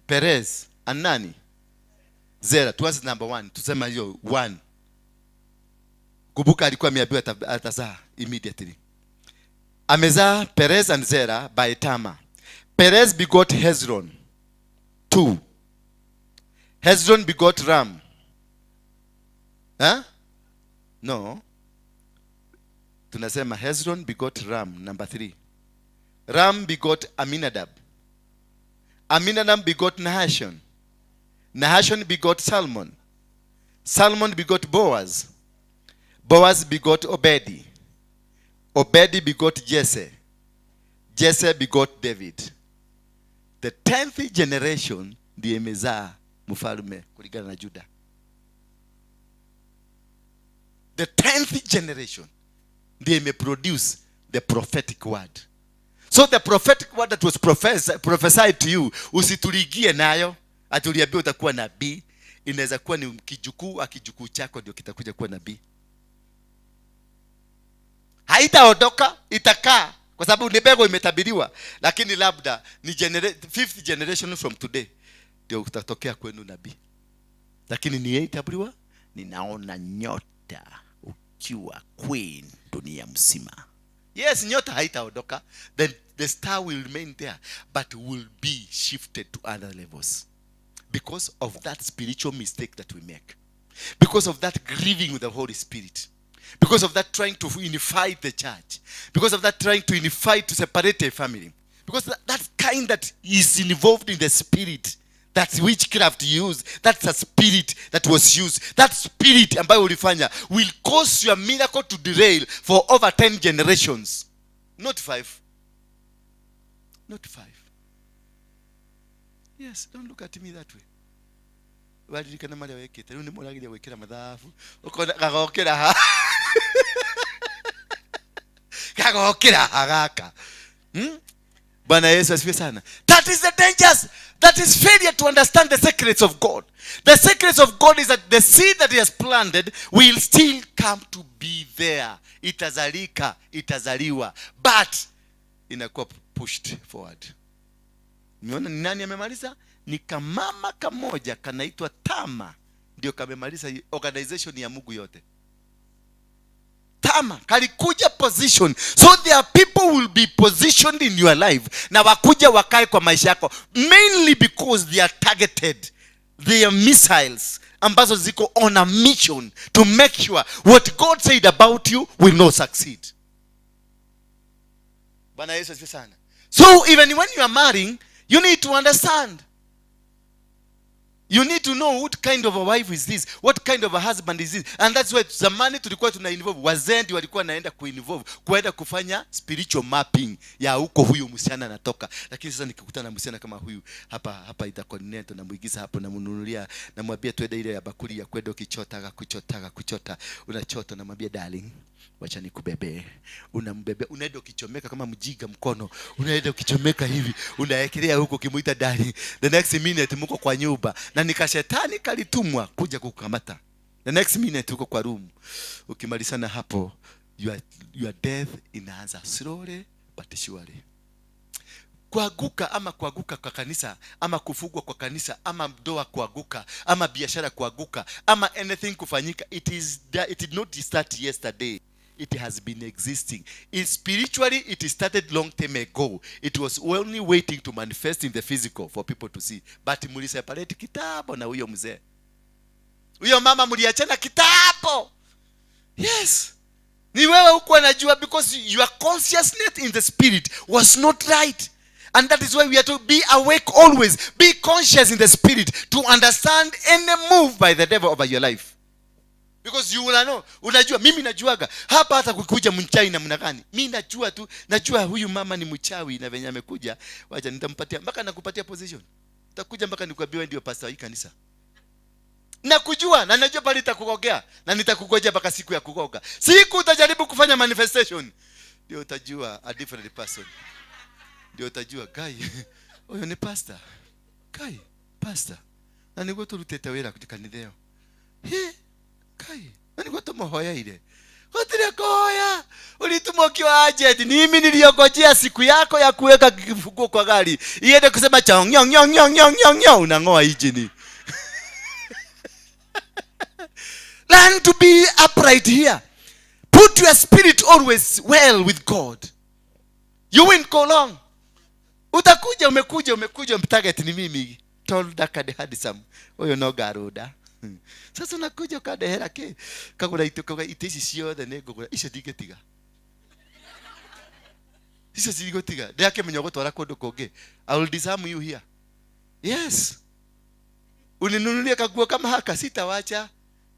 Perez and nani? Zerah. Tuanze number 1. Tusema hiyo 1. Kumbuka alikuwa ameambiwa atazaa immediately. Amezaa Perez and Zerah by Tamar. Perez begot Hezron. 2. Hezron begot Ram. Huh? No. Tunasema Hezron begot Ram, number 3. Ram begot Aminadab. Aminadab begot Nahashon. Nahashon begot Salmon. Salmon begot Boaz. Boaz begot Obedi. Obedi begot Jesse. Jesse begot David. The 10th generation ndiye imezaa mfalme kulingana na Judah. The 10th generation ndiye imeproduce the prophetic word. So the prophetic word that was prophesied to you, usituligie nayo atuliambia utakuwa nabii. Inaweza kuwa ni kijukuu chako ndio kitakuja kuwa nabii. Haitaondoka, itakaa kwa sababu ni bego imetabiriwa, lakini labda ni 5th generation from today ndio utatokea kwenu nabii. Lakini ni itabiriwa, ninaona nyota ukiwa queen dunia mzima. Yes, nyota haitaondoka. Then the star will remain there, but will be shifted to other levels because of that spiritual mistake that we make, because of that grieving with the Holy Spirit, because of that trying to unify the church, because of that trying to unify, to separate a family, because that kind that is involved in the spirit, that's witchcraft used, that's a spirit that was used. That spirit ambayo ulifanya will cause your miracle to derail for over 10 generations. Not 5. Not 5. Yes, don't look at me that way. Wadirikana mali wekete. Nune moragire wekera madhafu. Ukona kagokera ha. Kagokera haraka. Bwana Yesu asifiwe sana. That is the dangers. That is failure to understand the secrets of God. The secrets of God is that the seed that he has planted will still come to be there. Itazalika, itazaliwa, but inakuwa pushed forward. Niona ni nani amemaliza? Ni kamama kamoja kanaitwa Tama ndio kamemaliza organization ya Mungu yote. Tama kalikuja position, so there are people will be positioned in your life na wakuja wakae kwa maisha yako, mainly because they are targeted. They are missiles ambazo ziko on a mission to make sure what God said about you will not succeed. Bwana Yesu asifiwe sana. So even when you are marrying, you need to understand. You need to know what kind of a wife is this, what kind of a husband is this. And that's why zamani tulikuwa tuna involve, wazendi walikuwa naenda kuinvolve, kuenda kufanya spiritual mapping ya huko huyu msichana anatoka. Lakini sasa nikikutana na msichana kama huyu hapa itakonneto na muigiza hapo na mnunulia na mwambia twende ile ya bakuli ya kwenda kuchota unachota na mwambia darling, wacha nikubebe. Unambebe, unaenda ukichomeka kama mjiga mkono, unaenda ukichomeka hivi, unaekelea huko kimuita darling. The next minute mko kwa nyumba na nikashetani kalitumwa kuja kukamata. The next minute uko kwa room. Ukimalizana hapo, your death inaanza slowly but surely. Kuaguka kwa kanisa, ama kufugwa kwa kanisa, ama ndoa kuaguka, ama biashara kuaguka, ama anything kufanyika, it did not start yesterday. It has been existing. Spiritually, it started long time ago. It was only waiting to manifest in the physical for people to see. But muli separate kitabo na huyo mzee. Huyo mama muliachana kitabo. Yes. Ni wewe huko unajua, because your consciousness in the spirit was not right. And that is why we are to be awake always. Be conscious in the spirit to understand any move by the devil over your life. Because you will know. Unajua, mimi najuaga. Hapa hata kukuja mchawi namna gani. Mimi najua tu, najua huyu mama ni mchawi na venye amekuja. Wacha nitampatia, mpaka nakupatia position. Utakuja mpaka nikwambie ndio pastor hii kanisa. Nakujua na najua pale nitakugogea na nitakugoja mpaka siku ya kugoga. Siku utajaribu kufanya manifestation, ndio utajua a different person. Ndio utajua guy huyo ni pastor. Guy pastor. Na niko turutete wera kutika nideo. Guy na niko tomohoya ile. Hotile koya. Ulitumwa kiwa agent. Ni mimi niliyogojea siku yako ya kuweka kifunguo kwa gari. Iende kusema chong nyong nyong nyong nyong nyong nyong unangoa injini. Learn to be upright here. Put your spirit always well with God. You won't go long. Utakuja umekuja mtarget ni mimi. Told that handsome. Oyo no garuda. Sasa unakuja kadehera ke. Kagura ituka itisi ciothe negugura icio ndigetiga. Icio ndigetiga. Ndake menya gutwara kundu kungi. I will disarm you here. Yes. Uninunulie kaguo kama haka sitawacha.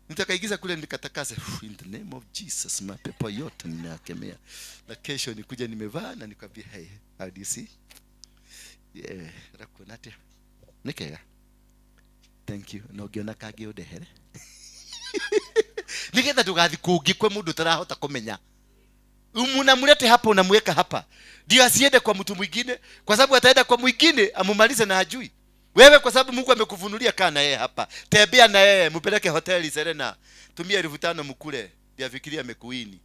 Nitakaigiza kule nikatakase. In the name of Jesus, mapepo yote ninakemea. Na kesho nikuja nimevaa na nikwambia hey, how do you see? Yeah, rakonate. Nikega. Thank you. No giona kage udehere. Nigetha tugathi kungi kwe mundu tarahota kumenya. Unamulete hapa unamweka hapa. Ndio asiende kwa mtu mwingine, kwa sababu ataenda kwa mwingine amumalize na hajui. Wewe kwa sababu Mungu amekufunulia kana yeye hapa. Tembea na yeye, mpeleke hoteli Serena. Tumia 5,000 mkule. Ndio fikiria amekuini.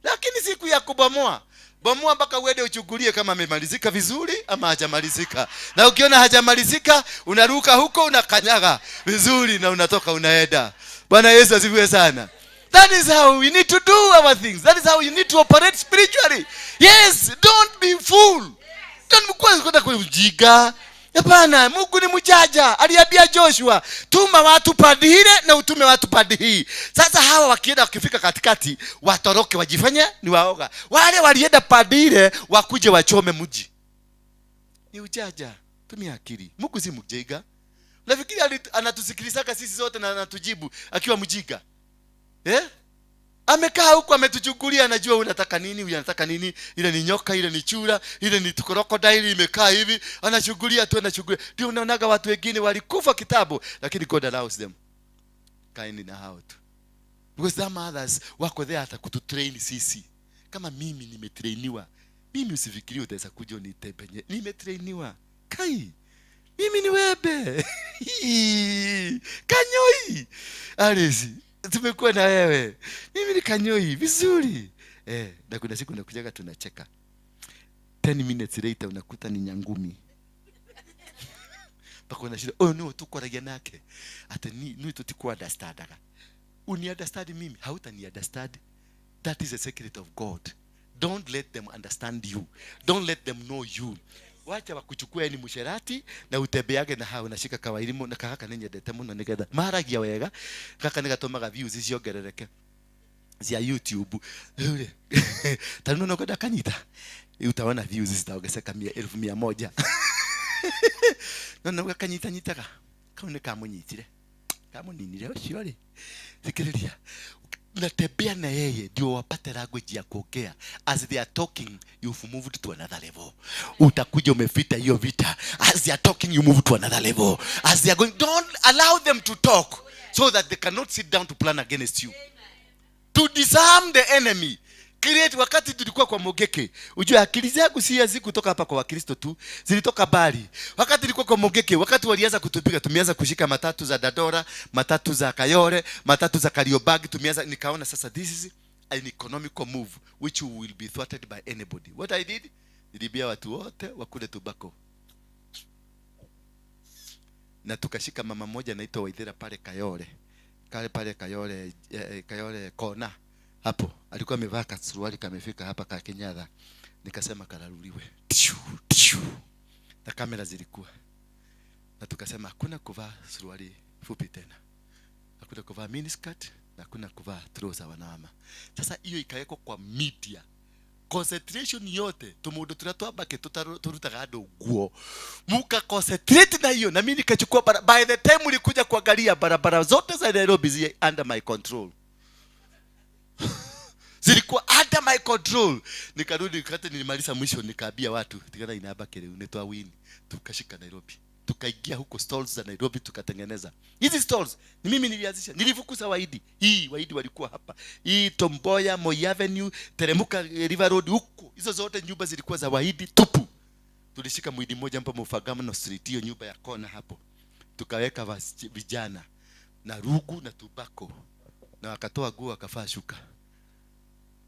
Lakini siku ya kubomoa, bomoa mpaka uende uchugulie kama amemalizika vizuri ama hajamalizika. Na ukiona hajamalizika, unaruka huko unakanyaga vizuri na unatoka unaenda. Bwana Yesu asifiwe sana. That is how we need to do our things. That is how you need to operate spiritually. Yes, don't be fool. Don't kwenda kujiga. Hapana, Mungu ni mjaja. Aliambia Joshua, tuma watu pande hile na utume watu pande hii. Sasa hawa wakienda wakifika katikati, watoroke wajifanye ni waoga. Wale walienda pande hile wakuje wachome mji. Ni ujaja. Tumia akili. Mungu si mjinga. Unafikiri anatusikilizaka sisi zote na anatujibu akiwa mjinga? Amekaa huko ametuchukulia, anajua unataka nini, unataka nini, ile ni nyoka, ile ni chura, ile ni crocodile imekaa hivi, anachukulia tu anachukulia. Ndio unaonaga watu wengine walikufa kitabu, lakini God allows them. Kaini na hao tu. Because some others wako there hata kututrain sisi. Kama mimi nimetrainiwa. Mimi usifikirie utaweza kuja unitepenye. Nimetrainiwa. Kai. Mimi ni webe. Kanyoi. Alezi. Tumekuwa na wewe. Mimi ni kanyoi vizuri. Na kuna siku nakujaga tunacheka. 10 minutes later unakuta ni nyangumi. Pako na shida. Oh no, tuko ragia nake. Ata ni tutiko understand. Uni understand mimi, hautani understand. That is the secret of God. Don't let them understand you. Don't let them know you. Wacha wakuchukua ni musherati na utebeage na hao nashika kawailimu na kaka nenye dete muno nigetha maragia wega kaka nigatomaga views ciongerereke cia YouTube. Tano no kwenda kanita utaona views zitaongezeka 1,100. No kanyita nyitaka kaone kamunyitire kamuninire uciori sikiriria natembea na yeye ndio wapate language ya kuongea. As they are talking, you've moved to another level. Utakuja umefita hiyo vita. As they are talking, you move to another level. As they are going, don't allow them to talk so that they cannot sit down to plan against you. Amen. To disarm the enemy. Create. Wakati tulikuwa kwa Mogeke, ujue akili zangu si hizi kutoka hapa kwa Wakristo tu, zilitoka bali. Wakati tulikuwa kwa Mogeke, wakati walianza kutupiga, tumeanza kushika matatu za Dadora, matatu za Kayore, matatu za Kariobangi, tumeanza, nikaona sasa this is an economical move which will be thwarted by anybody. What I did? Nilibia watu wote wakule tobacco. Na tukashika mama moja anaitwa Waithera pale Kayore. Pale Kayore kona. Hapo alikuwa amevaa kasuruali kamefika hapa ka Kenyadha. Nikasema kararuliwe. Na kamera zilikuwa. Na tukasema hakuna kuvaa suruali fupi tena. Hakuna kuvaa miniskirt na hakuna kuvaa trouser wanawama. Sasa hiyo ikawekwa kwa media concentration yote tumudu turatwambake turutaga andu nguo muka concentrate na hiyo, na mimi nikachukua by the time ulikuja kuangalia barabara zote za Nairobi zi under my control. Zilikuwa under my control. Nikarudi kati nilimaliza mwisho nikaambia watu tikana inabake leo netwa win, tukashika Nairobi, tukaingia huko stalls za Nairobi tukatengeneza hizi stalls. Ni mimi nilianzisha, nilifukuza Waidi. Waidi walikuwa hapa, Tomboya, Moi Avenue, teremuka River Road huko, hizo zote nyumba zilikuwa za Waidi tupu. Tulishika mwidi mmoja hapa Mufagama Street, hiyo nyumba ya kona hapo, tukaweka vijana na rugu na tubako, na wakatoa nguo wakafaa shuka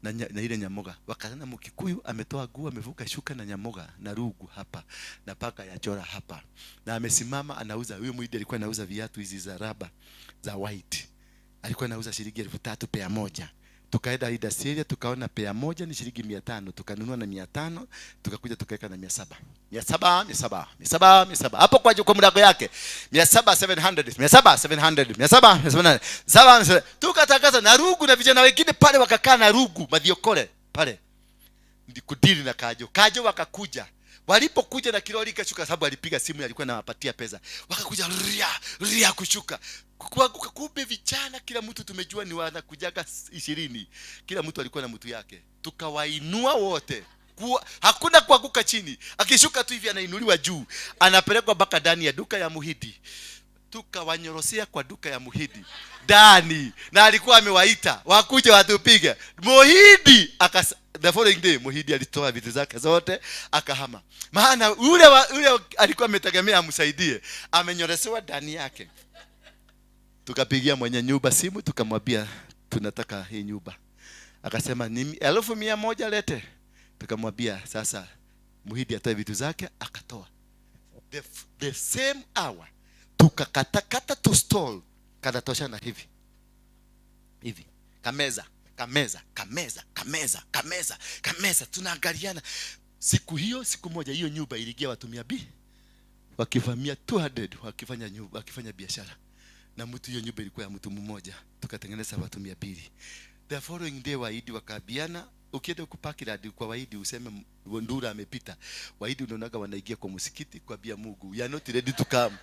na ile nyamoga. Wakana Mkikuyu ametoa nguo amevuka shuka na nyamoga na rugu hapa na paka ya chora hapa, na amesimama anauza. Huyo mwidi alikuwa anauza viatu hizi za raba za white, alikuwa anauza shilingi 3,000 pea moja. Tukaenda Idaseria tukaona pea moja ni shilingi 500, tukanunua na 500, tukakuja tukaweka na 700 hapo kwa mlango yake 700 tukatangaza na rugu, na vijana wengine pale wakakaa na rugu madhiokole pale ndikudili na Kajo wakakuja. Walipokuja na kilori kashuka, sababu alipiga simu alikuwa anawapatia pesa, wakakuja ria kushuka. Kumbe vijana kila mtu tumejua ni wanakujaga 20, kila mtu alikuwa na mtu yake. Tukawainua wote, hakuna kuanguka chini. Akishuka tu hivi anainuliwa juu, anapelekwa mpaka ndani ya duka ya Muhidi. Tukawanyorosea kwa duka ya Muhidi ndani, na alikuwa amewaita wakuja watupiga Muhidi. The following day Muhidi alitoa vitu zake zote akahama, maana ule alikuwa ametegemea amsaidie, amenyoresewa ndani yake. Tukapigia mwenye nyumba simu tukamwambia tunataka hii nyumba. Akasema ni 1,100 lete. Tukamwambia sasa Muhidi atoe vitu zake, akatoa. The same hour tukakata to stall kanatosha na hivi kameza tunaangaliana. Siku moja hiyo nyumba iligia watu 200 wakivamia 200 wakifanya biashara, na mtu hiyo nyumba ilikuwa ya mtu mmoja, tukatengeneza watu 200. The following day Waidi wakabiana, ukienda kupaki radi kwa Waidi useme Ndura amepita, Waidi unaonaga wanaingia kwa msikiti kwa bia Mungu, you are not ready to come.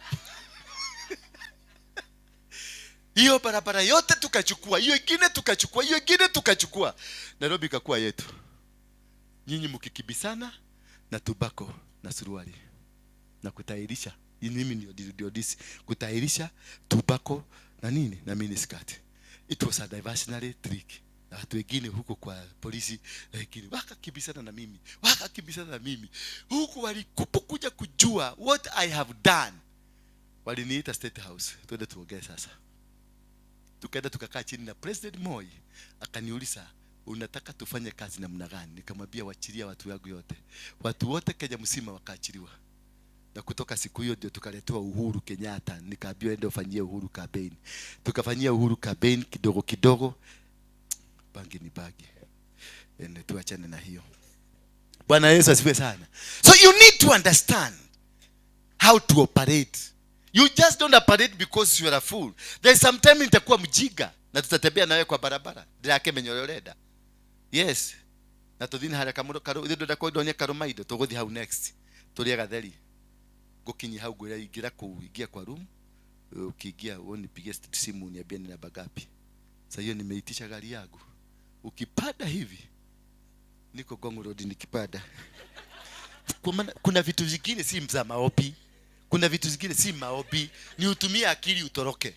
Hiyo barabara yote tukachukua, hiyo ingine tukachukua. Nairobi ikakuwa yetu. Nyinyi mkikibisana na tubako na suruali na kutairisha. Mimi ndio disi kutairisha tubako na nini na miniskirt. It was a diversionary trick. Na watu wengine huko kwa polisi lakini wakakibisana na mimi. Huko walikuja kujua what I have done. Waliniita State House. Twende tuongee sasa. Tukaenda tukakaa chini na President Moi, akaniuliza unataka tufanye kazi namna gani? Nikamwambia wachilia watu wangu yote. Watu wote Kenya mzima wakaachiliwa. Na kutoka siku hiyo ndio tukaletewa Uhuru Kenyatta, nikaambiwa ende ufanyie Uhuru campaign. Tukafanyia Uhuru campaign kidogo. Bangi ni bagi. Ende tuachane na hiyo. Bwana Yesu asifiwe sana. So you need to understand how to operate. You just don't operate because you are a fool. There's sometimes nitakuwa mjiga na tutatembea nawe kwa barabara. Ndio yake menyororeda. Yes. Na tudini haraka mudo karo ndio ndako donya karomaido tugothi how next. Tulia gatheri. Gokinyi hau gwira ingira kuingia kwa room. Ukiingia unipigie simu niambie ni namba ngapi. Sasa hiyo nimeitisha gari yangu. Ukipanda hivi niko Gongo Road nikipanda. Kuna vitu vingine si mza maopi. Kuna vitu zingine si maobi, ni utumie akili utoroke.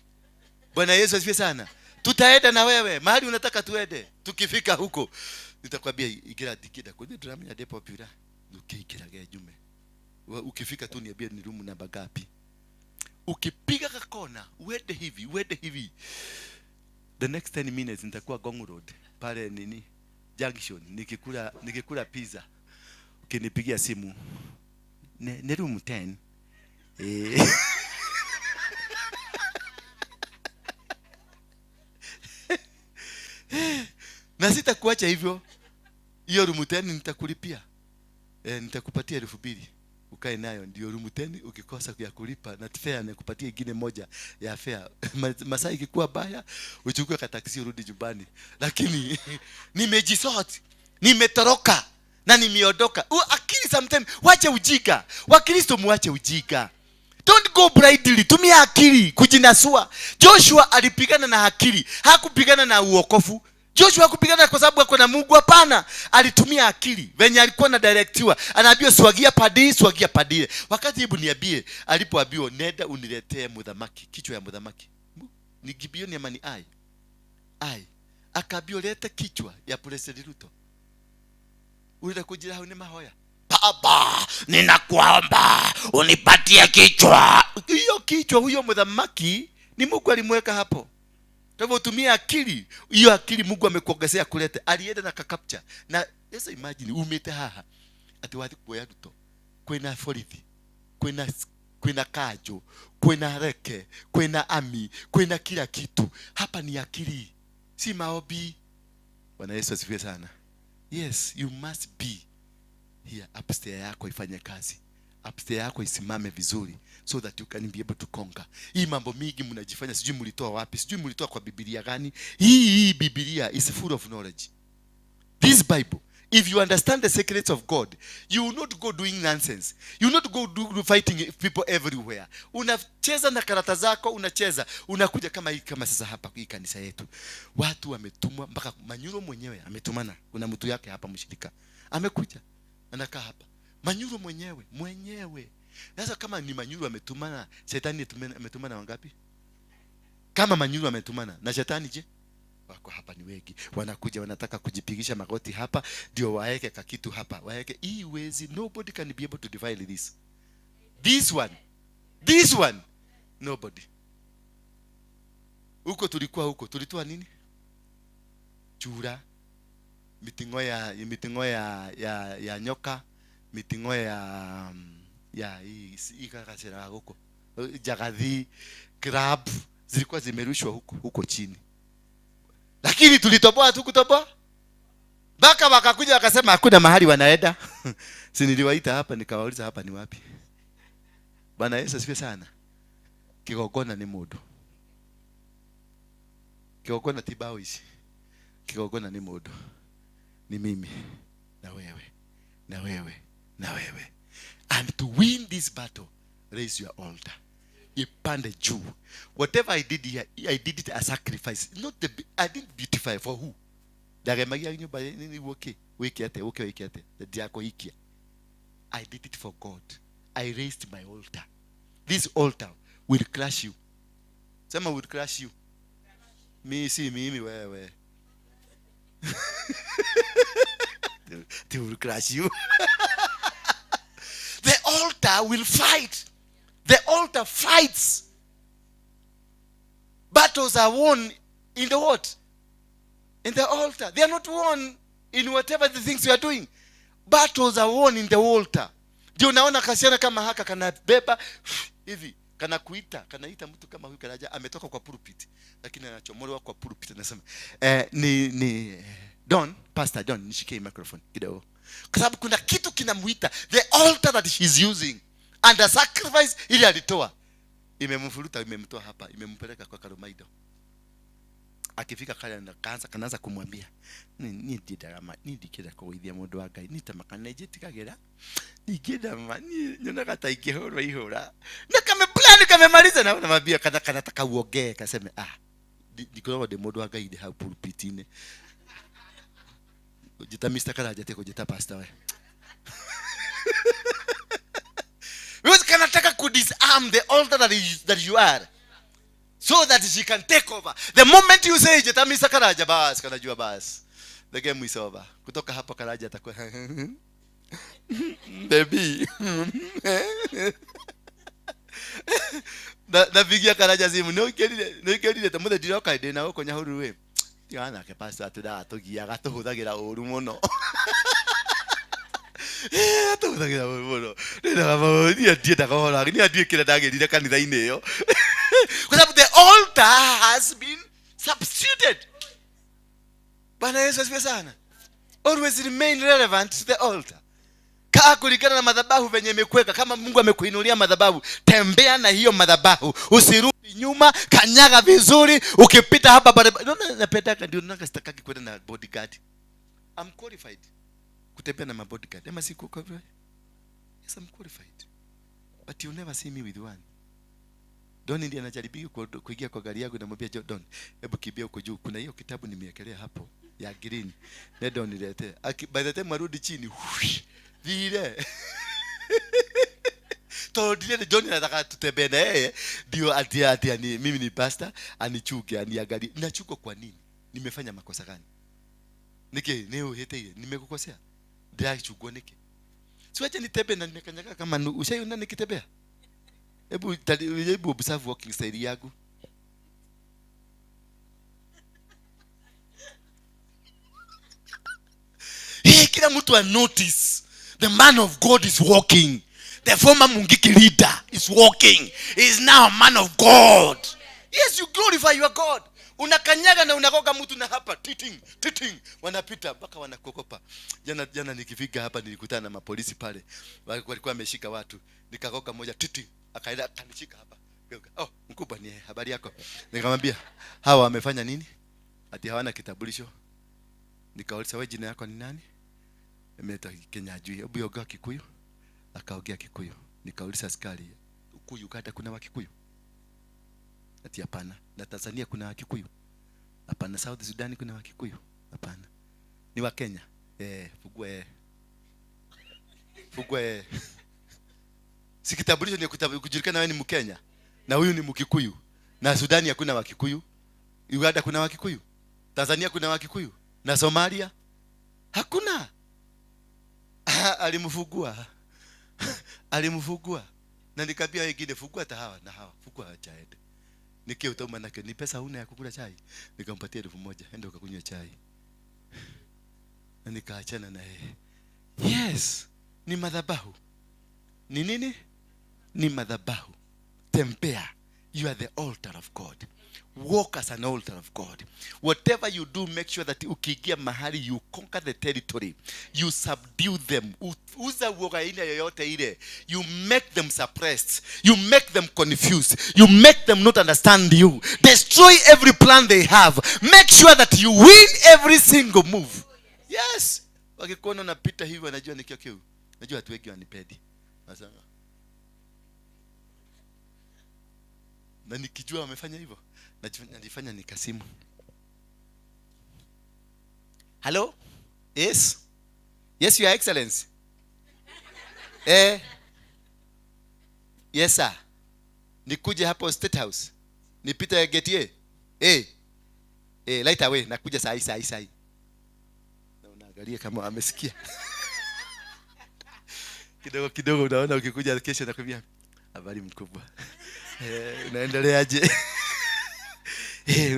Bwana Yesu asifiwe sana. Tutaenda na wewe mahali unataka tuende. Tukifika huko nitakwambia igira dikida kwa nini turamenya depo pira. Ukiikira gejume. Ukifika tu niambie ni room namba ngapi. Ukipiga kakona uende hivi. The next 10 minutes nitakuwa Gong Road pale nini junction nikikula pizza. Ukinipigia simu ni room 10. Na sitakuacha hivyo. Hiyo room 10 nitakulipia. Nitakupatia 2,000. Ukae nayo ndio room 10. Ukikosa ya kulipa na fare nikupatia nyingine moja ya fare. Masaa ikikuwa baya uchukue ka taxi urudi nyumbani. Lakini nimejisort, nimetoroka. na nimeondoka. Akili sometimes, wache ujinga. Wakristo muache ujinga. Don't go blindly. Tumia akili kujinasua. Joshua alipigana na akili, hakupigana na uokofu. Joshua hakupigana kwa sababu ako na Mungu, hapana. Alitumia akili. Venye alikuwa na directiwa, anaambiwa swagia padile. Wakati hebu niambie, alipoambiwa nenda uniletee mudhamaki, kichwa ya mudhamaki. Ni Gibeoni ama ni Ai. Akaambiwa leta kichwa ya President Ruto. Ule kujira hao ni mahoya. Baba, ninakuomba unipatie kichwa. Hiyo kichwa, huyo mudhamaki ni Mungu alimweka hapo. Kwa hivyo tumia akili. Hiyo akili Mungu amekuongezea kulete. Alienda na kakapcha. Na sasa imagine umete haha. Ati wathi kuoya Ruto. Kwena forithi. Kwena kajo. Kwena reke. Kwena ami. Kwena kila kitu. Hapa ni akili. Si maobi. Bwana Yesu asifiwe sana. Yes, you must be here. Upstairs yako ifanye kazi. Upstairs yako isimame vizuri, so that you can be able to conquer. Hii mambo mingi mnajifanya sijui mlitoa wapi, sijui mlitoa kwa Biblia gani. Hii Biblia is full of knowledge. This Bible, if you understand the secrets of God, you will not go doing nonsense. You will not go fighting people everywhere. Unacheza na karata zako, unacheza, unakuja kama sasa hapa hii kanisa yetu. Watu wametumwa, mpaka Manyuro mwenyewe ametumana. Kuna mtu yake hapa mshirika amekuja, anakaa hapa. Manyuro mwenyewe. Sasa kama ni Manyuro ametumana, shetani ametumana wangapi? Kama Manyuro ametumana, na shetani je? Wako hapa ni wengi. Wanakuja wanataka kujipigisha magoti hapa, ndio waeke kakitu hapa. Waeke hii wezi. Nobody can be able to defile this. This one. Nobody. Huko tulitoa nini? Chura. Mitingo ya nyoka, mitingo ya hii kakasera huko. Jagathi, crab zilikuwa zimerushwa huko chini. Lakini tulitoboa tu kutoboa. Baka wakakuja wakasema hakuna mahali wanaenda. Si niliwaita hapa nikawauliza hapa ni wapi? Bwana Yesu asifiwe sana. Kigogona ni mudu. Kigogona tibao hizi. Kigogona ni mudu. Ni mimi na wewe. And to win this battle, raise your altar. Ipande juu. Whatever I did here, I did it as sacrifice. I didn't beautify for who? Dagemagia nyumba ni okay. Wiki ate. Diako hikia. I did it for God. I raised my altar. This altar will crush you. Sema will crush you. Mimi wewe. They will crush you. The altar will fight. The altar fights. Battles are won in the what? In the altar. They are not won in whatever the things you are doing. Battles are won in the altar. Ndio unaona kasiana kama haka kanabeba hivi, kanaita mtu kama huyu kanaja ametoka kwa pulpit, lakini anachomolewa kwa pulpit anasema Pastor Don nishike microphone kidogo. Kwa sababu kuna kitu kinamuita the altar that she's using and the sacrifice ile alitoa imemfuruta, imemtoa hapa, imempeleka kwa Karumaido. Akifika kale kanaanza kumwambia nidikira kuithia mundu wa Ngai nitamakana jitikagera nigenda mani nyona kata ikihoro ihora na kamemaliza na unamwambia kanataka uongee kaseme ndikoro de mundu wa Ngai de ha pulpitine jita Mr. Karaja teko jita pastor we. Because kanataka ku disarm the altar that you are, so that she can take over. The moment you say jita Mr. Karaja bas kanajua bas, the game is over. Kutoka hapo Karaja atakuwa baby na vigia Karaja simu no kelile tamude diroka ide na uko nyahuru we yana ke pastor atuda atogia gatuhuthagira uru muno atuhuthagira uru muno ndira mabodia ndienda kohora ni adie kira ndagirire kanitha-ini iyo because the altar has been substituted. Bwana Yesu asifiwe sana. Always remain relevant to the altar. Kaa kulikana na madhabahu venye imekweka. Kama Mungu amekuinulia madhabahu, tembea na hiyo madhabahu. Usirudi nyuma, kanyaga vizuri. Ukipita hapa barabara, napendaka ndio stakaki kwenda na bodyguard. I'm qualified. kutembea na mabodyguard. Ema siku kwa hivyo. Yes, I'm qualified. But you never see me with one. Don ndiye anajaribu kuingia kwa gari yangu, namwambia Don, hebu kimbia huko juu. Kuna hiyo kitabu nimewekelea hapo ya green. Na Don niletee. By the time arudi chini, vile. Todile John anataka tutembee na yeye ndio ati mimi ni pastor anichuke aniangalie. Nachuko kwa nini? Nimefanya makosa gani? Neo hete ile nimekukosea. Ndio chugua niki. Siwache nitembee na nimekanyaga kama ushaiona nikitembea. Hebu observe walking style yangu. Kila mtu notice the man of God is walking. The former Mungiki leader is walking. He is now a man of God. Yes, you glorify your God. Unakanyaga na unakoga mtu na hapa titing wanapita mpaka wanakokopa. Jana nikifika hapa nilikutana na mapolisi pale. Walikuwa wameshika watu. Nikakoka moja titing akaenda akanishika hapa. Oh, mkubwa ni habari yako. Nikamwambia, hawa wamefanya nini? Ati hawana kitambulisho. Nikauliza, wewe jina yako ni nani? Nimeita Kenya ajui. Hebu yoga Kikuyu. Akaongea Kikuyu. Nikauliza askari, huku Uganda kuna Wakikuyu? Ati hapana. Na Tanzania kuna Wakikuyu? Hapana. South Sudan kuna Wakikuyu? Hapana. Ni wa Kenya. Fugwe. Si kitambulisho ni kujulikana wewe ni Mkenya na huyu ni Mkikuyu. Na Sudani hakuna Wakikuyu. Uganda kuna Wakikuyu. Tanzania kuna Wakikuyu. Na Somalia hakuna. Alimfugua. Na nikamwambia wengine, fugua hata hawa na hawa. Fugua achaende. Nikiuta manake ni pesa huna ya kukula chai. Nikampatia 1000, enda ukakunywa chai. Na nikaachana na yeye. Yes, ni madhabahu. Ni nini? Ni madhabahu. Tembea. You are the altar of God. Walk as an altar of God. Whatever you do, make sure that ukiingia mahali you conquer the territory. You subdue them. Uza uoga ina yoyote ile. You make them suppressed. You make them confused. You make them not understand you. Destroy every plan they have. Make sure that you win every single move. Yes. Wakikuona unapita hivi wanajua ni kitu. Najua watu wengi wanipedi. Nasema. Na nikijua wamefanya hivyo, najifanya nikasimu. Hello? Yes? Yes, your excellency. Yes sir. Nikuje hapo State House. Nipite gate right away, nakuja saa hii. Na unaangalia kama amesikia. Kidogo unaona ukikuja kesho nakwambia, habari mkubwa. Unaendeleaje?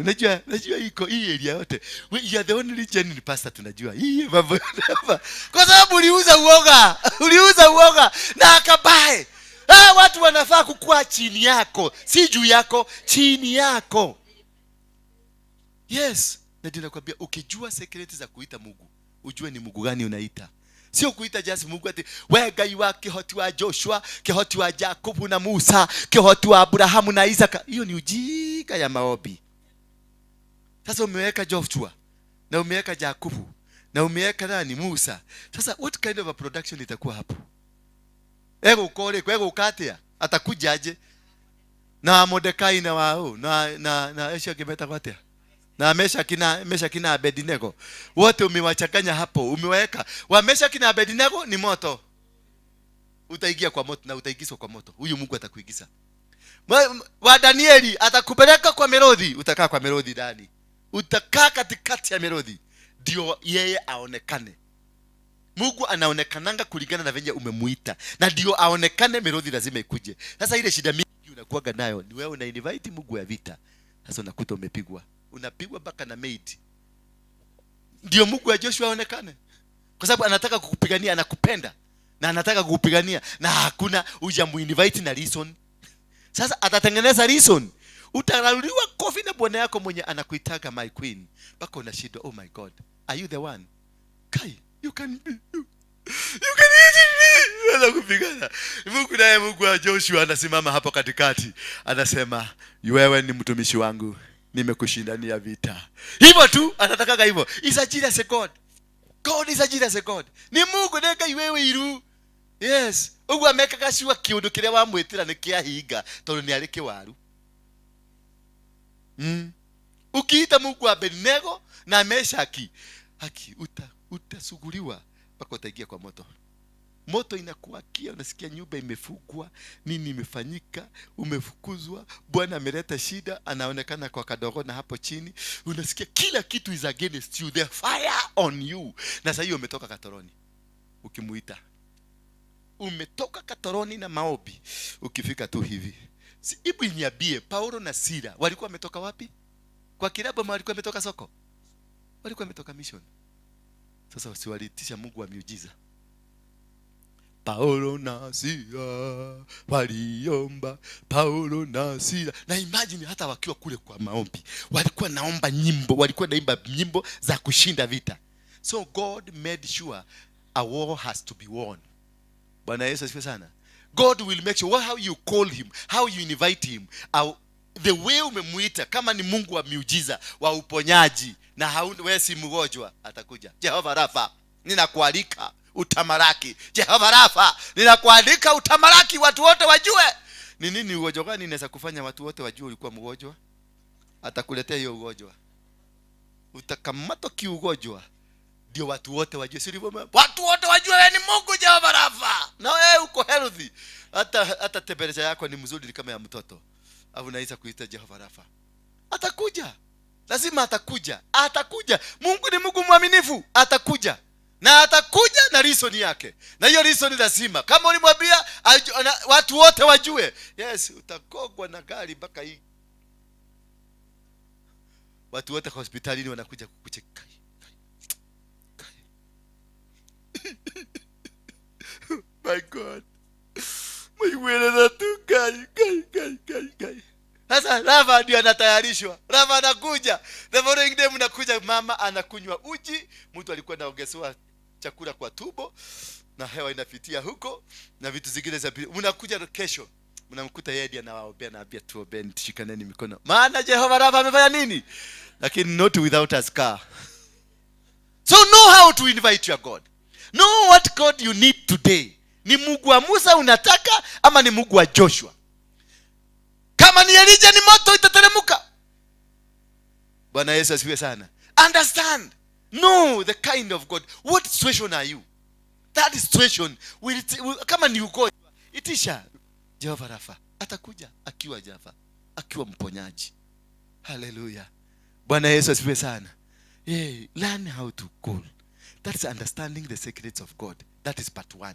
Unajua iko hii area yote. You are the only genuine pastor tunajua. Hii mambo hapa. Kwa sababu uliuza uoga na akabae. Watu wanafaa kukua chini yako, si juu yako, chini yako. Yes, na ninakwambia ukijua secret za kuita Mungu, ujue ni Mungu gani unaita. Sio kuita just Mungu ati wewe Ngai wa kihoti wa Joshua, kihoti wa Jacob na Musa, kihoti wa Abrahamu na Isaka. Hiyo ni ujinga ya maombi. Sasa umeweka Joshua na umeweka Jacob na umeweka nani Musa. Sasa what kind of a production itakuwa hapo? Ego ukatia atakujaje? Na Mordekai na wao na Esha kimeta kwatia. Na Mesha kina Abednego. Wote umewachanganya hapo, umeweka. Mesha kina Abednego ni moto. Utaingia kwa moto na utaigizwa kwa moto. Huyu Mungu atakuigiza. Wa Danieli atakupeleka kwa melodi, utakaa kwa melodi ndani. Utakaa katikati ya melodi. Ndio yeye aonekane. Mungu anaonekananga kulingana na venye umemuita. Na ndio aonekane melodi lazima ikuje. Sasa ile shida mingi unakuaga nayo, ni wewe una-invite Mungu ya vita. Sasa unakuta umepigwa. Unapigwa mpaka na maid. Ndio Mungu wa Joshua aonekane. Kwa sababu anataka kukupigania, anakupenda. Na anataka kukupigania na hakuna hujamuinvite na reason. Sasa atatengeneza reason. Utararuliwa kofi na bwana yako mwenye anakuitaga my queen. Mpaka unashindwa, oh my God, are you the one? Kai, you can be you. You can be. Anakupigana. Mungu wa Joshua anasimama hapo katikati. Anasema, wewe ni mtumishi wangu. Nimekushindania vita. Hivyo tu anatakaga hivyo. Is a jealous God. God is a jealous God. Ni Mungu nega iwewe iru. Yes. Ugwa meka kashua kiundu kiria wa mwitira ni kia hinga tondu ni ari kiwaru. Ukiita Mungu wa Abednego na Meshaki, utasuguliwa mpaka utaingia kwa moto. Moto inakuakia, unasikia nyumba imefungwa, nini imefanyika, umefukuzwa, Bwana ameleta shida, anaonekana kwa kadogo na hapo chini, unasikia kila kitu is against you, the fire on you. Na sasa hiyo umetoka katoroni. Ukimuita. Umetoka katoroni na maombi. Ukifika tu hivi. Hebu niambie, Paulo na Sila walikuwa wametoka wapi? Kwa kilabu walikuwa wametoka soko? Walikuwa wametoka mission. Sasa wasiwalitisha Mungu wa miujiza. Paulo na Sila waliomba, Paulo na Sila. Na imagine hata wakiwa kule kwa maombi, walikuwa naomba nyimbo, walikuwa naimba nyimbo za kushinda vita. So God made sure a war has to be won. Bwana Yesu asifiwe sana. God will make sure how you call him, how you invite him, the way umemuita, kama ni Mungu wa miujiza, wa uponyaji, na wewe si mgonjwa, atakuja. Jehova Rafa, ninakualika utamaraki. Jehova Rafa, ninakualika utamaraki, watu wote wajue. Ni nini ugonjwa gani inaweza kufanya watu wote wajue ulikuwa mgonjwa? Atakuletea hiyo ugonjwa. Utakamatwa kiugonjwa ndio watu wote wajue. Si ndivyo? Watu wote wajue wewe ni Mungu Jehova Rafa. Na wewe uko healthy. Hata temperature yako ni mzuri kama ya mtoto. Au unaweza kuita Jehova Rafa. Atakuja. Lazima atakuja. Atakuja. Mungu ni Mungu mwaminifu. Atakuja. Na atakuja na reason yake. Na hiyo reason lazima. Kama ulimwambia watu wote wajue. Yes, utakogwa na gari mpaka hii. Watu wote kwa hospitalini wanakuja kukucheka. My God. My wele tu kai. Sasa Rafa ndio anatayarishwa. Rafa anakuja. The following day mnakuja, mama anakunywa uji, mtu alikuwa anaongezewa chakula kwa tumbo na hewa inapitia huko na vitu zingine za mnakuja kesho. Mnamkuta yeye anawaombea na ambia tuombeni, tushikaneni mikono. Maana Jehova Rafa amefanya nini? Lakini not without a scar. So know how to invite your God. Know what God you need today. Ni Mungu wa Musa unataka ama ni Mungu wa Joshua? Kama ni Elijah ni moto itateremka. Bwana Yesu asifiwe sana. Understand. Know the kind of God. What situation are you? That situation will kama ni ugonjwa itisha Jehova Rafa. Atakuja akiwa Jehova, akiwa mponyaji. Hallelujah. Bwana Yesu asifiwe sana. Learn how to call. That's understanding the secrets of God. That is part 1.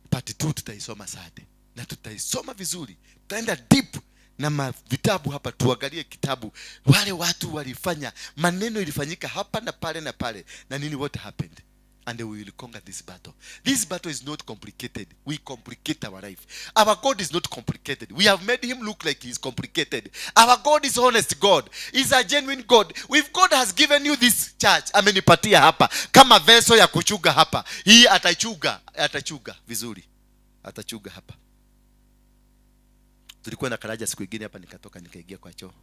Part 2 tutaisoma sade. Na tutaisoma vizuri. Tutaenda deep na vitabu hapa, tuangalie kitabu. Wale watu walifanya, maneno ilifanyika hapa na pale na pale. Na nini what happened? And we will conquer this battle. This battle is not complicated. We complicate our life. Our God is not complicated. We have made him look like he is complicated. Our God is honest God. He's a genuine God. If God has given you this church, amenipatia hapa kama vessel ya kuchuga hapa, hii atachuga vizuri. Atachuga hapa. Tulikuwa na Karaja siku nyingine hapa, nikatoka nikaingia kwa choo.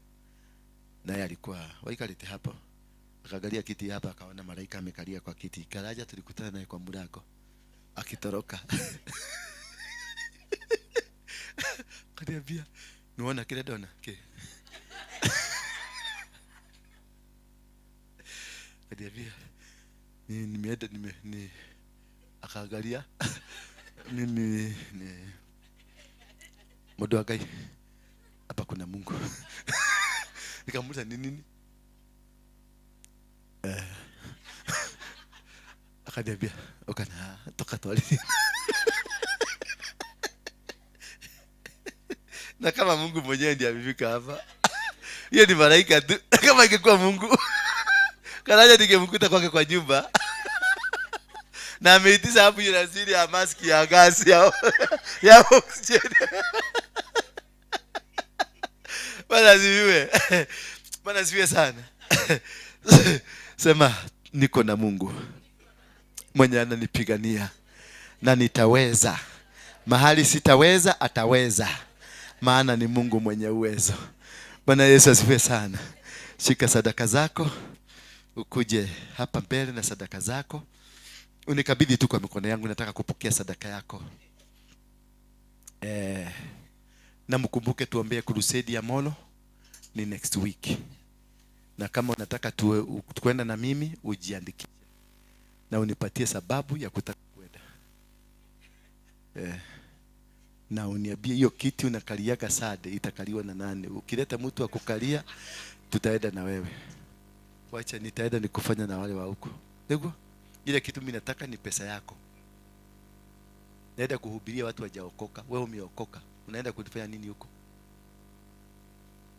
Naye alikuwa waikalite hapo. Akaangalia kiti hapa, akaona malaika amekalia kwa kiti. Karaja tulikutana naye kwa mlango akitoroka. Kaniambia, "Unaona kile dona?" Kaniambia, "Nimeenda akaangalia mimi modo agai hapa kuna Mungu." Nikamuuliza nini? Akaniambia, "Ukana toka toilet." Na kama Mungu mwenyewe ndiye amefika hapa. Hiyo ni malaika tu. Kama ingekuwa Mungu, Karaja ningemkuta kwake kwa nyumba. Na ameitisha hapo ile siri ya maski ya gasi ya oxygen. Bwana ziwe. Bwana ziwe sana. Sema niko na Mungu mwenye ananipigania na nitaweza. Mahali sitaweza ataweza. Maana ni Mungu mwenye uwezo. Bwana Yesu asifiwe sana. Shika sadaka zako. ukuje hapa mbele na sadaka zako. Unikabidhi tu kwa mikono yangu, nataka kupokea sadaka yako. Na mkumbuke tuombee crusade ya Molo ni next week. Na kama unataka tukwenda na mimi, ujiandikishe. Na unipatie sababu ya kutaka kwenda. Na uniambie hiyo kiti unakaliaga sade itakaliwa na nani. Ukileta mtu wa kukalia, tutaenda na wewe. Wacha nitaenda nikufanya na wale wa huko. Ndio? Ile kitu mimi nataka ni pesa yako. Naenda kuhubiria watu wajaokoka. Wewe umeokoka. Unaenda kufanya nini huko?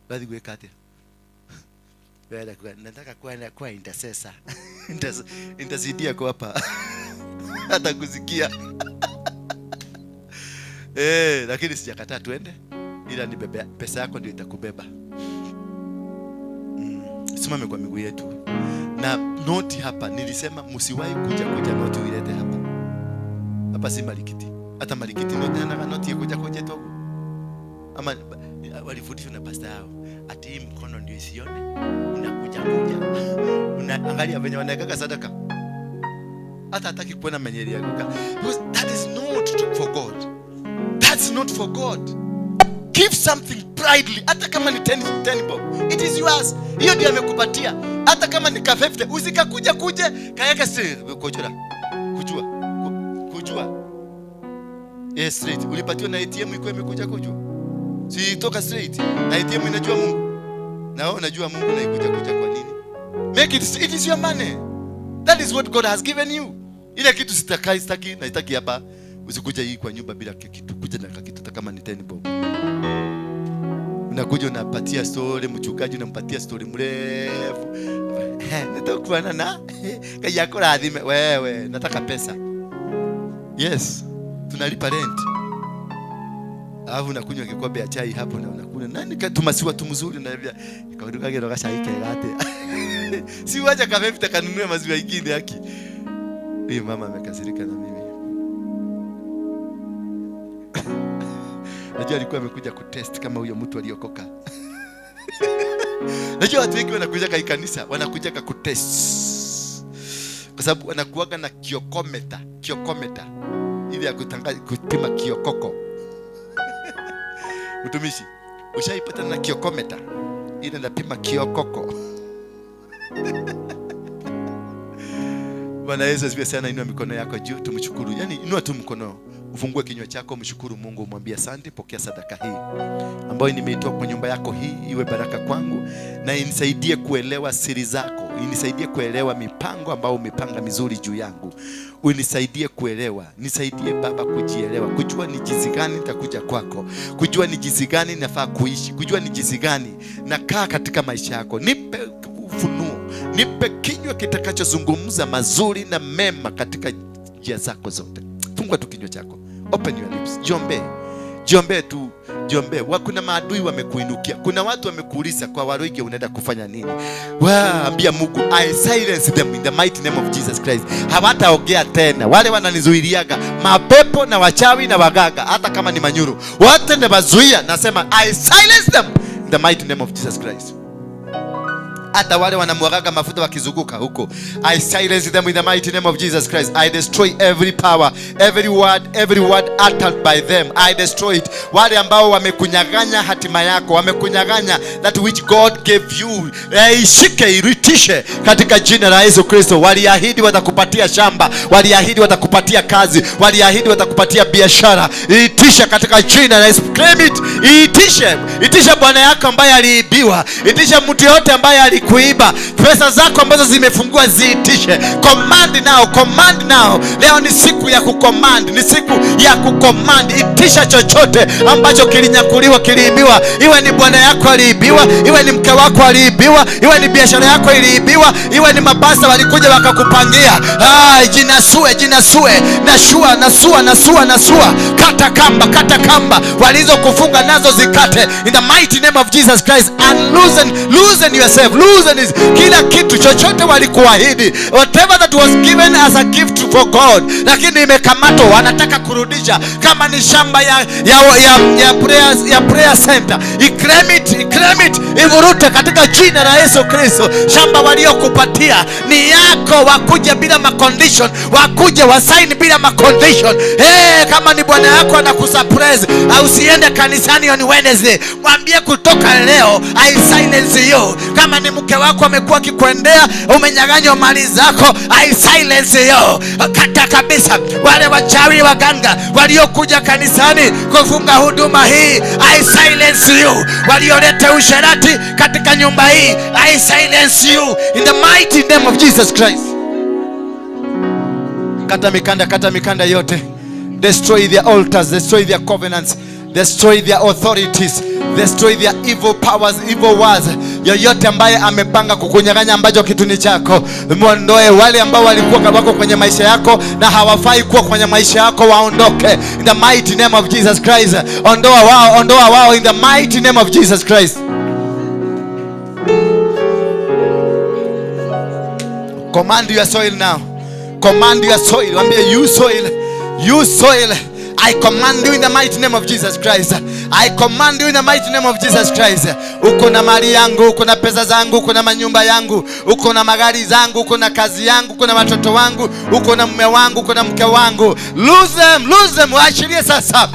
Bali weka ate. Wewe nataka kuwa intercessor. Intercede kwa hapa. Hata kusikia. Lakini sijakataa tuende. Ila ni bebe pesa yako ndio itakubeba. Simame kwa miguu yetu. Na noti hapa nilisema msiwahi kuja noti uilete hapa. Hapa si malikiti. Hata malikiti noti na noti kuja tu. Ama walifundishwa na pastor yao. Ati hii mkono ndio isione. Unakuja. Unaangalia venye wanaweka sadaka. Hata hataki kuona menyeri yako. Because that is not for God. That's not for God. Give something proudly. Hata kama ni 10 bob. It is yours. Hiyo ndio amekupatia. Hata kama ni ka 50, usikakuja kayaka kujua. Yes, straight. Ulipatiwa na ATM iko imekuja kujua. Si toka straight. Na ATM inajua Mungu. Na wewe unajua Mungu na ikuja kwa nini? Make it is your money. That is what God has given you. Ile kitu sitaki na itaki hapa. Usikuja hii kwa nyumba bila kitu. Kuja na kitu hata kama ni 10 bob. Unakuja unapatia story, mchungaji unampatia story mrefu. Nataka kuana na yako radhime wewe, nataka pesa. Yes, tunalipa rent. Alafu unakunywa kikombe ya chai hapo na unakunywa. Nani katumasiwa tu mzuri na hivi. Kaondoka gero kashaika gate. Si waje kama hivi takanunua maziwa ingine yake. Huyu mama amekasirika na mimi. Najua alikuwa amekuja kutest kama huyo mtu aliokoka. Najua watu wengi wanakuja kwa kanisa, wanakuja kutest. Kwa sababu wanakuaga na kiokometa ili ya kupima kiokoko. Mtumishi, ushaipata na kiokometa ili napima kiokoko. Bwana Yesu asifiwe sana. Inua mikono yako juu tumshukuru. Yaani inua tu mkono, ufungue kinywa chako, mshukuru Mungu, umwambie asante. Pokea sadaka hii ambayo nimeitoa kwa nyumba yako, hii iwe baraka kwangu na inisaidie kuelewa siri zako, inisaidie kuelewa mipango ambayo umepanga mizuri juu yangu. Unisaidie kuelewa, nisaidie Baba kujielewa, kujua ni jinsi gani nitakuja kwako, kujua ni jinsi gani nafaa kuishi, kujua ni jinsi gani nakaa katika maisha yako. Nipe ufunuo, nipe kinywa kitakachozungumza mazuri na mema katika njia zako zote. Fungua tu kinywa chako, open your lips, jiombe tu. Kuna maadui wamekuinukia. Kuna watu wamekuuliza kwa Waruinge unaenda kufanya nini? Ambia Mungu, I silence them in the mighty name of Jesus Christ. Hawataongea tena. Wale wananizuiliaga, mapepo na wachawi na wagaga, hata kama ni manyuru, wote nabazuia. Nasema I silence them in the mighty name of Jesus Christ. Hata wale wanamwagaga mafuta wakizunguka huko, I silence them in the mighty name of Jesus Christ. I destroy every power, every word uttered by them. I destroy it. Wale ambao wamekunyaganya hatima yako, wamekunyaganya that which God gave you, ishike, iritishe katika jina la Yesu Kristo. Waliahidi watakupatia shamba, waliahidi watakupatia kazi, waliahidi watakupatia biashara. Iritishe katika jina la Yesu. Claim it. Itishe bwana yako ambaye aliibiwa. Itishe mtu yote ambaye kuiba pesa zako ambazo zimefungua, ziitishe. Command now. Leo ni siku ya kucommand, ni siku ya kucommand. Itisha chochote ambacho kilinyakuliwa, kiliibiwa. Iwe ni bwana yako aliibiwa, iwe ni mke wako aliibiwa, iwe ni biashara yako iliibiwa, iwe ni mabasa walikuja wakakupangia. Jinasue. Nasua. Kata kamba walizokufunga nazo zikate in the mighty name of Jesus Christ, and loosen yourself. Kila kila kitu chochote walikuahidi, whatever that was given as a gift for God, lakini imekamatwa, wanataka kurudisha. Kama ni shamba ya prayer center, claim it, ivurute katika jina la Yesu Kristo. Shamba waliokupatia ni yako, wakuje bila macondition, wakuje wasign bila macondition. Kama ni bwana yako anakusurprise, usiende kanisani on Wednesday, mwambie kutoka leo I silence you. Kama ni mke wako amekuwa akikwendea, umenyang'anywa mali zako, I silence you. Kata kabisa wale wachawi waganga waliokuja kanisani kufunga huduma hii, I silence you. Walioleta usherati katika nyumba hii, I silence you in the mighty name of Jesus Christ. Kata mikanda yote. Destroy their altars, destroy their covenants, destroy their authorities, destroy their evil powers, evil words. Yoyote ambaye amepanga kukunyang'anya ambacho kitu ni chako, muondoe. Wale ambao walikuwa wako kwenye maisha yako na hawafai kuwa kwenye maisha yako, waondoke in the mighty name of Jesus Christ. Ondoa wao in the mighty name of Jesus Christ. Command your soil now. Command your soil. Wambie, you soil, I command you in the mighty name of Jesus Christ. I command you in the mighty name of Jesus Christ. Uko na mali yangu, uko na pesa zangu, uko na manyumba yangu, uko na magari zangu, uko na kazi yangu, uko na watoto wangu, uko na mume wangu, uko na mke wangu. Lose them. Waachilie sasa.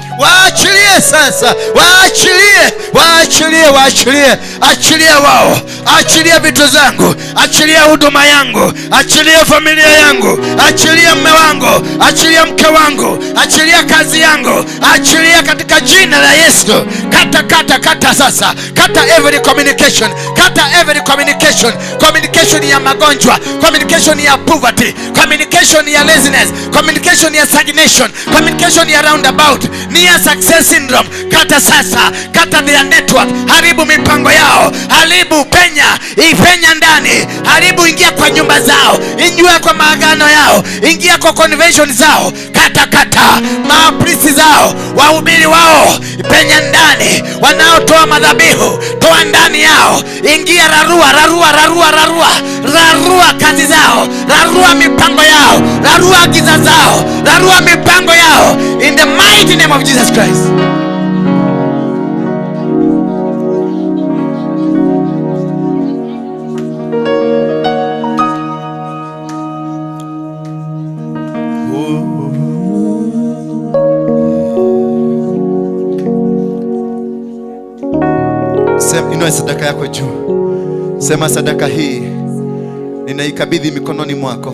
Achilia wao. Achilia vitu zangu. Achilia huduma yangu. Achilia familia yangu. Achilia mume wangu. Achilia mke wangu. Achilia kazi yangu. Achilia katika jina la Yesu. Kata sasa. Kata every communication. Communication ya magonjwa, communication ya poverty, communication ya laziness, communication ya stagnation, communication ya roundabout, near success syndrome. Kata sasa. Kata their network. Haribu mipango yao. Haribu penya ndani. Haribu, ingia kwa nyumba zao. Ingia kwa maagano yao. Ingia kwa convention zao. Kata maaprisi zao, wahubiri wao, penya ndani. Wanaotoa madhabihu, toa ndani yao. Ingia, rarua kazi zao, rarua mipango yao, rarua giza zao, rarua mipango yao in the mighty name of Jesus Christ. Inua sadaka yako juu. Sema, sadaka hii ninaikabidhi mikononi mwako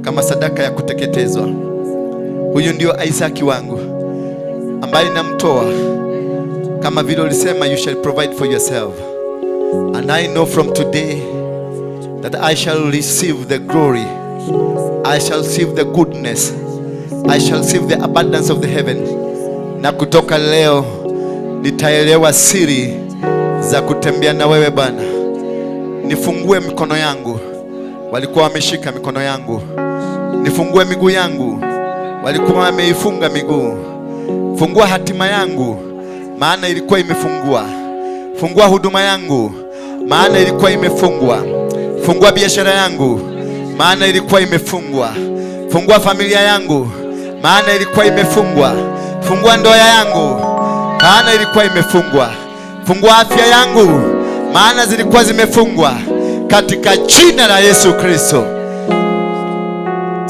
kama sadaka ya kuteketezwa. Huyu ndio Isaki wangu ambaye namtoa, kama vile ulisema, you shall provide for yourself. And I know from today that I shall receive the glory, I shall receive the goodness, I shall receive the abundance of the heaven. Na kutoka leo nitaelewa siri za kutembea na wewe Bwana. Nifungue mikono yangu, walikuwa wameshika mikono yangu. Nifungue miguu yangu, walikuwa wameifunga miguu. Fungua hatima yangu, maana ilikuwa imefungwa. Fungua huduma yangu, maana ilikuwa imefungwa. Fungua biashara yangu, maana ilikuwa imefungwa. Fungua familia yangu, maana ilikuwa imefungwa. Fungua ndoa yangu, maana ilikuwa imefungwa. Fungua afya yangu, maana zilikuwa zimefungwa, katika jina la Yesu Kristo.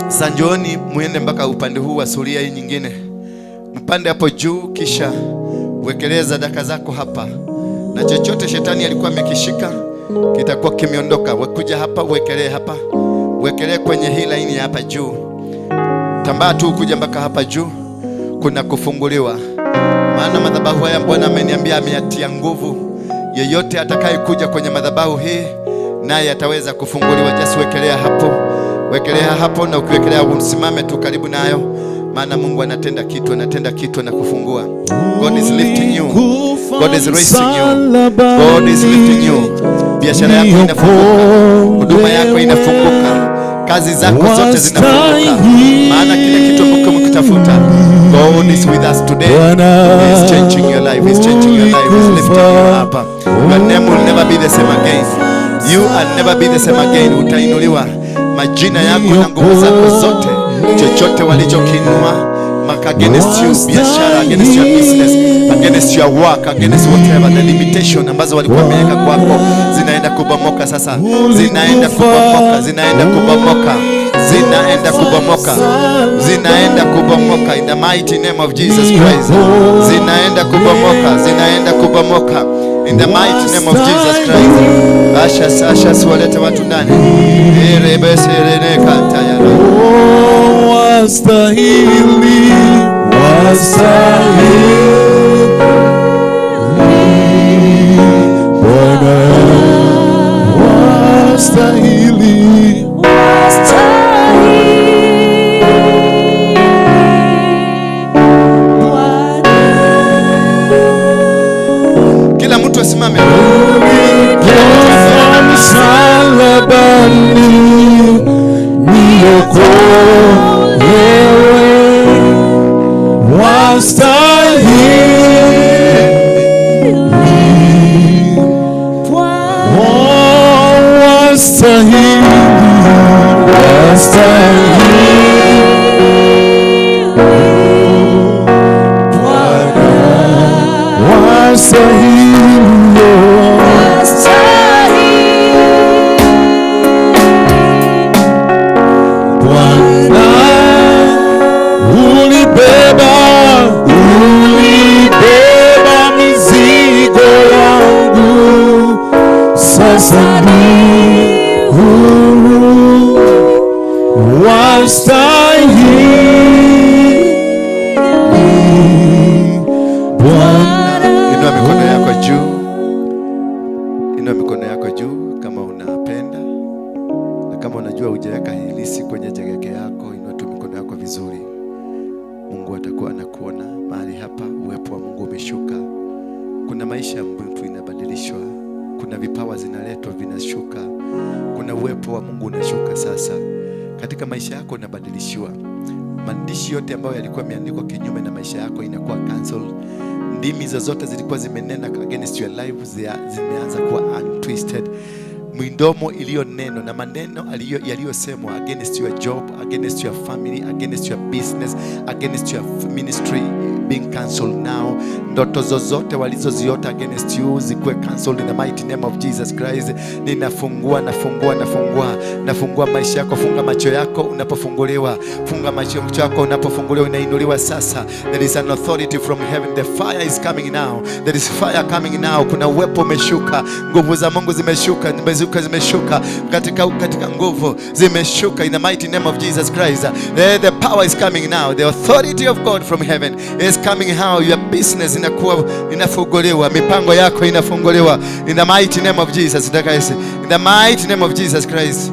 Sanjoni muende mpaka upande huu wa suria hii nyingine. Mpande hapo juu, kisha wekeleza sadaka zako hapa. Na chochote shetani alikuwa amekishika kitakuwa kimeondoka. Wekuja hapa, uwekelee hapa. Uwekelee kwenye hii laini hapa juu. Tambaa tu kuja mpaka hapa juu. Kuna kufunguliwa. Maana madhabahu haya Bwana ameniambia ameyatia nguvu. Yeyote atakaye kuja kwenye madhabahu hii naye ataweza kufunguliwa. Just wekelea hapo. Wekelea hapo, na ukiwekelea usimame tu karibu nayo. Maana Mungu anatenda kitu na kufungua. God is lifting you. God is raising you. God is lifting you. Biashara yako inafunguka. Huduma yako inafunguka. Kazi zako zote zinafunguka. Maana kile kitu ambacho mkitafuta, God is with us today. He is changing your life. He is changing your life. He is lifting you up. Your name will never be the same again. You will never be the same again. Utainuliwa majina yako na nguvu zako zote. Chochote walichokinua against you, biashara, against your business, against your work, against whatever the limitation ambazo walikuwa wameweka kwako, zinaenda kubomoka sasa. Zinaenda kubomoka, zinaenda kubomoka, zinaenda kubomoka, zinaenda kubomoka in the mighty name of Jesus Christ. Zinaenda kubomoka, zinaenda kubomoka in the mighty name of Jesus Christ. Asha walete watu ndani. Wastahili, wastahili Bwana, wastahili, kila mtu asimame. Msalabani niokoe, wastahili, wastahili, Inua mikono yako juu. Inua mikono yako juu kama unapenda. Na kama unajua hujaweka hilisi kwenye jegeke yako, inua tu mikono yako vizuri. Mungu atakuwa anakuona mahali hapa. Uwepo wa Mungu umeshuka. Kuna maisha ya mtu inabadilishwa. Kuna vipawa zinaletwa vinashuka. Kuna uwepo wa Mungu unashuka sasa. Katika maisha yako unabadilishiwa. Maandishi yote ambayo yalikuwa yameandikwa kinyume na maisha yako inakuwa cancelled. Ndimi zote zilikuwa zimenena against your life zimeanza kuwa untwisted. Midomo iliyo neno na maneno yaliyosemwa against your job, against your family, against your business, against your ministry being cancelled now. Ndoto zozote walizoziota against you zikuwe cancelled in the mighty name of Jesus Christ. Ninafungua maisha yako. Funga macho yako unapofunguliwa. Funga macho yako unapofunguliwa, unainuliwa sasa. There is an authority from heaven. The fire is coming now. There is fire coming now. Kuna uwepo umeshuka. Nguvu za Mungu zimeshuka. Zimeshuka katika nguvu zimeshuka in the mighty name of Jesus Christ. The power is coming now. The authority of God from heaven is coming now. Your business inafunguliwa. Mipango yako inafunguliwa in the mighty name of Jesus Christ. In the mighty name of Jesus Christ.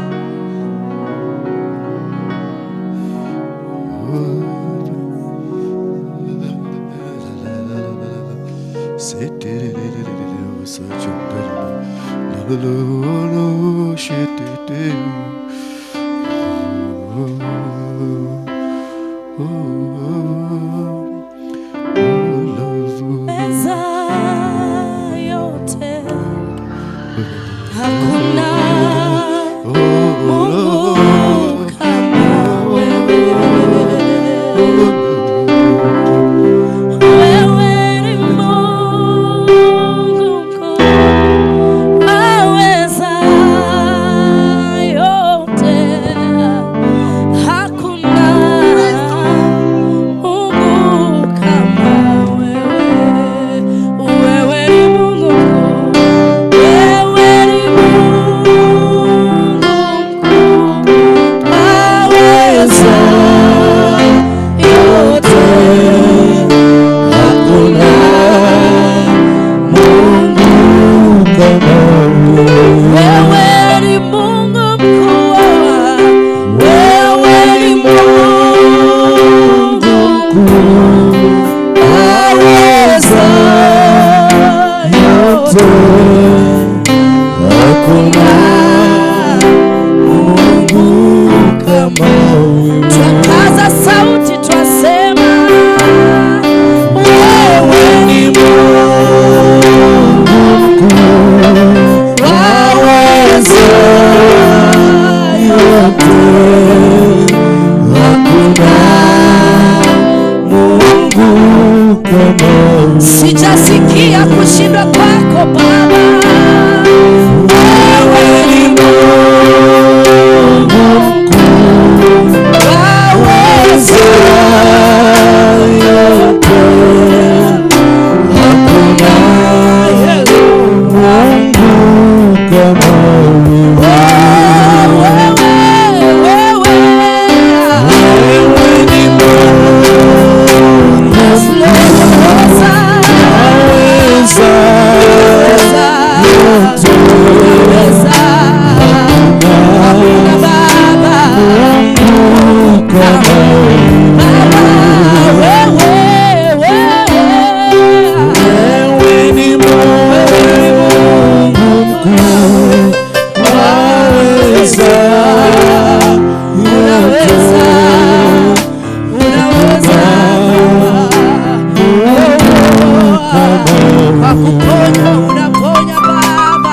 Sijasikia kushindwa kwako Baba. Wewe ni Mungu mkuu, waweza yote. Hakuna Mungu kama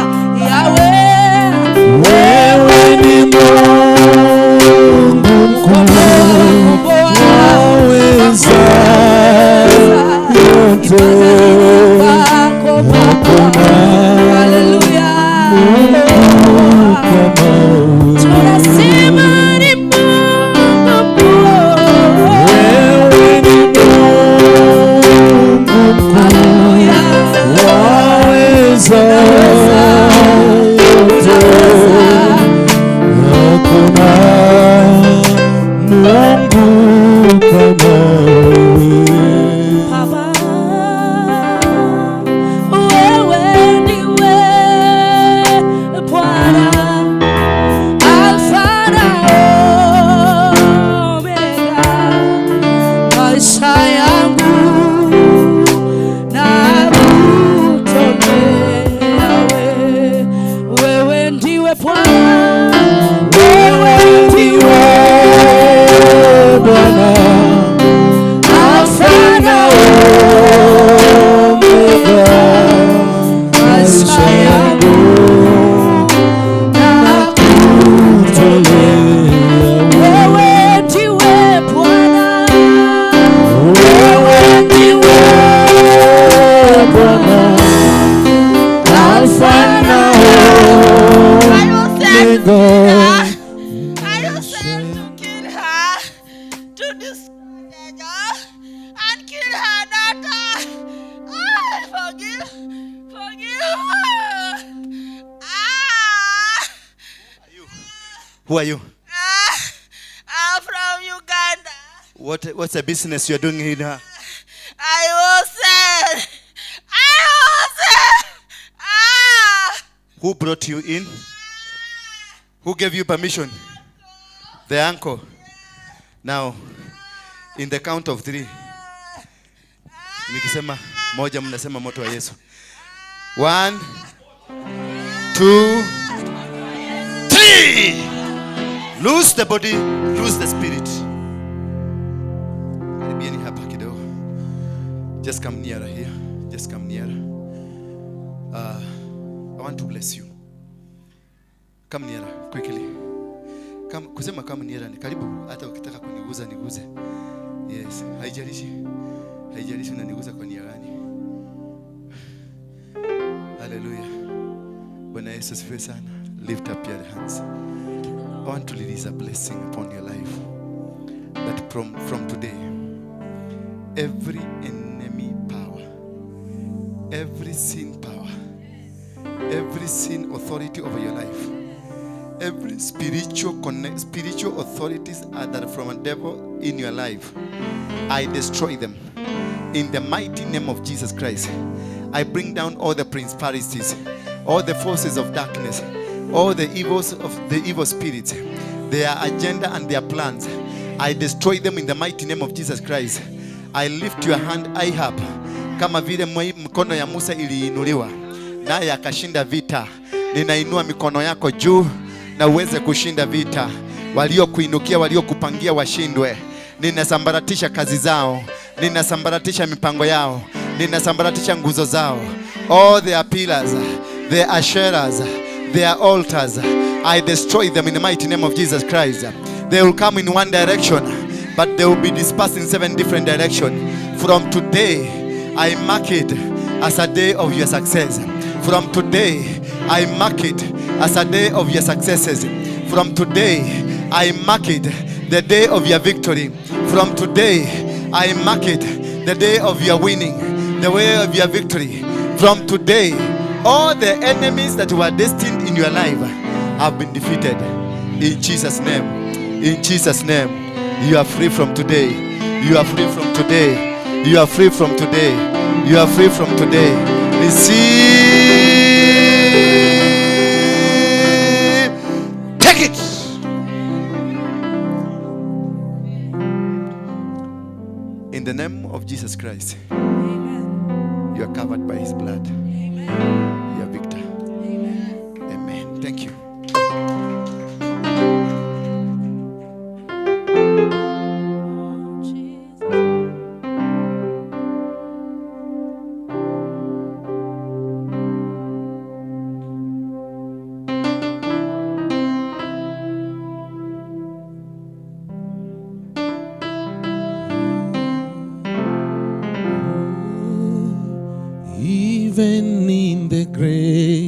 Who are you? I'm from Uganda. What's the business you're doing here? I was sad. Who brought you in? Who gave you permission? The uncle. Now, in the count of 3. Nikisema moja mnasema moto wa Yesu. 1, 2, 3. Lose the body, lose the spirit. Karibieni hapa kidogo. Just come nearer here. Just come nearer. I want to bless you. Come nearer quickly. Come, kusema come nearer ni karibu, hata ukitaka kuniguza niguze. Yes, haijalishi. Haijalishi unaniguza kwa nia gani. Hallelujah. Bwana Yesu asifiwe sana. Lift up your hands. I want to release a blessing upon your life. That from today, every enemy power, every sin power, every sin authority over your life, every spiritual authorities that are from a devil in your life, I destroy them in the mighty name of Jesus Christ. I bring down all the principalities, all the forces of darkness, all the evils of the evil spirits, their agenda and their plans. I destroy them in the mighty name of Jesus Christ. I lift your hand high up, kama vile mkono ya Musa iliinuliwa naye akashinda vita. Ninainua mikono yako juu na uweze kushinda vita. Waliokuinukia, waliokupangia washindwe. Ninasambaratisha kazi zao, ninasambaratisha mipango yao, ninasambaratisha nguzo zao. All their pillars, their asheras, their altars, I destroy them in the mighty name of Jesus Christ. They will come in one direction, but they will be dispersed in 7 different directions. From today, I mark it as a day of your success. From today, I mark it as a day of your successes. From today, I mark it the day of your victory. From today, I mark it the day of your winning, the way of your victory. From today, all the enemies that were destined in your life have been defeated. In Jesus' name. In Jesus' name. You are free from today. You are free from today. You are free from today. You are free from today. Receive. Take it. In the name of Jesus Christ. You are covered by his blood. You are victor. Amen. Thank you. Even in the grave.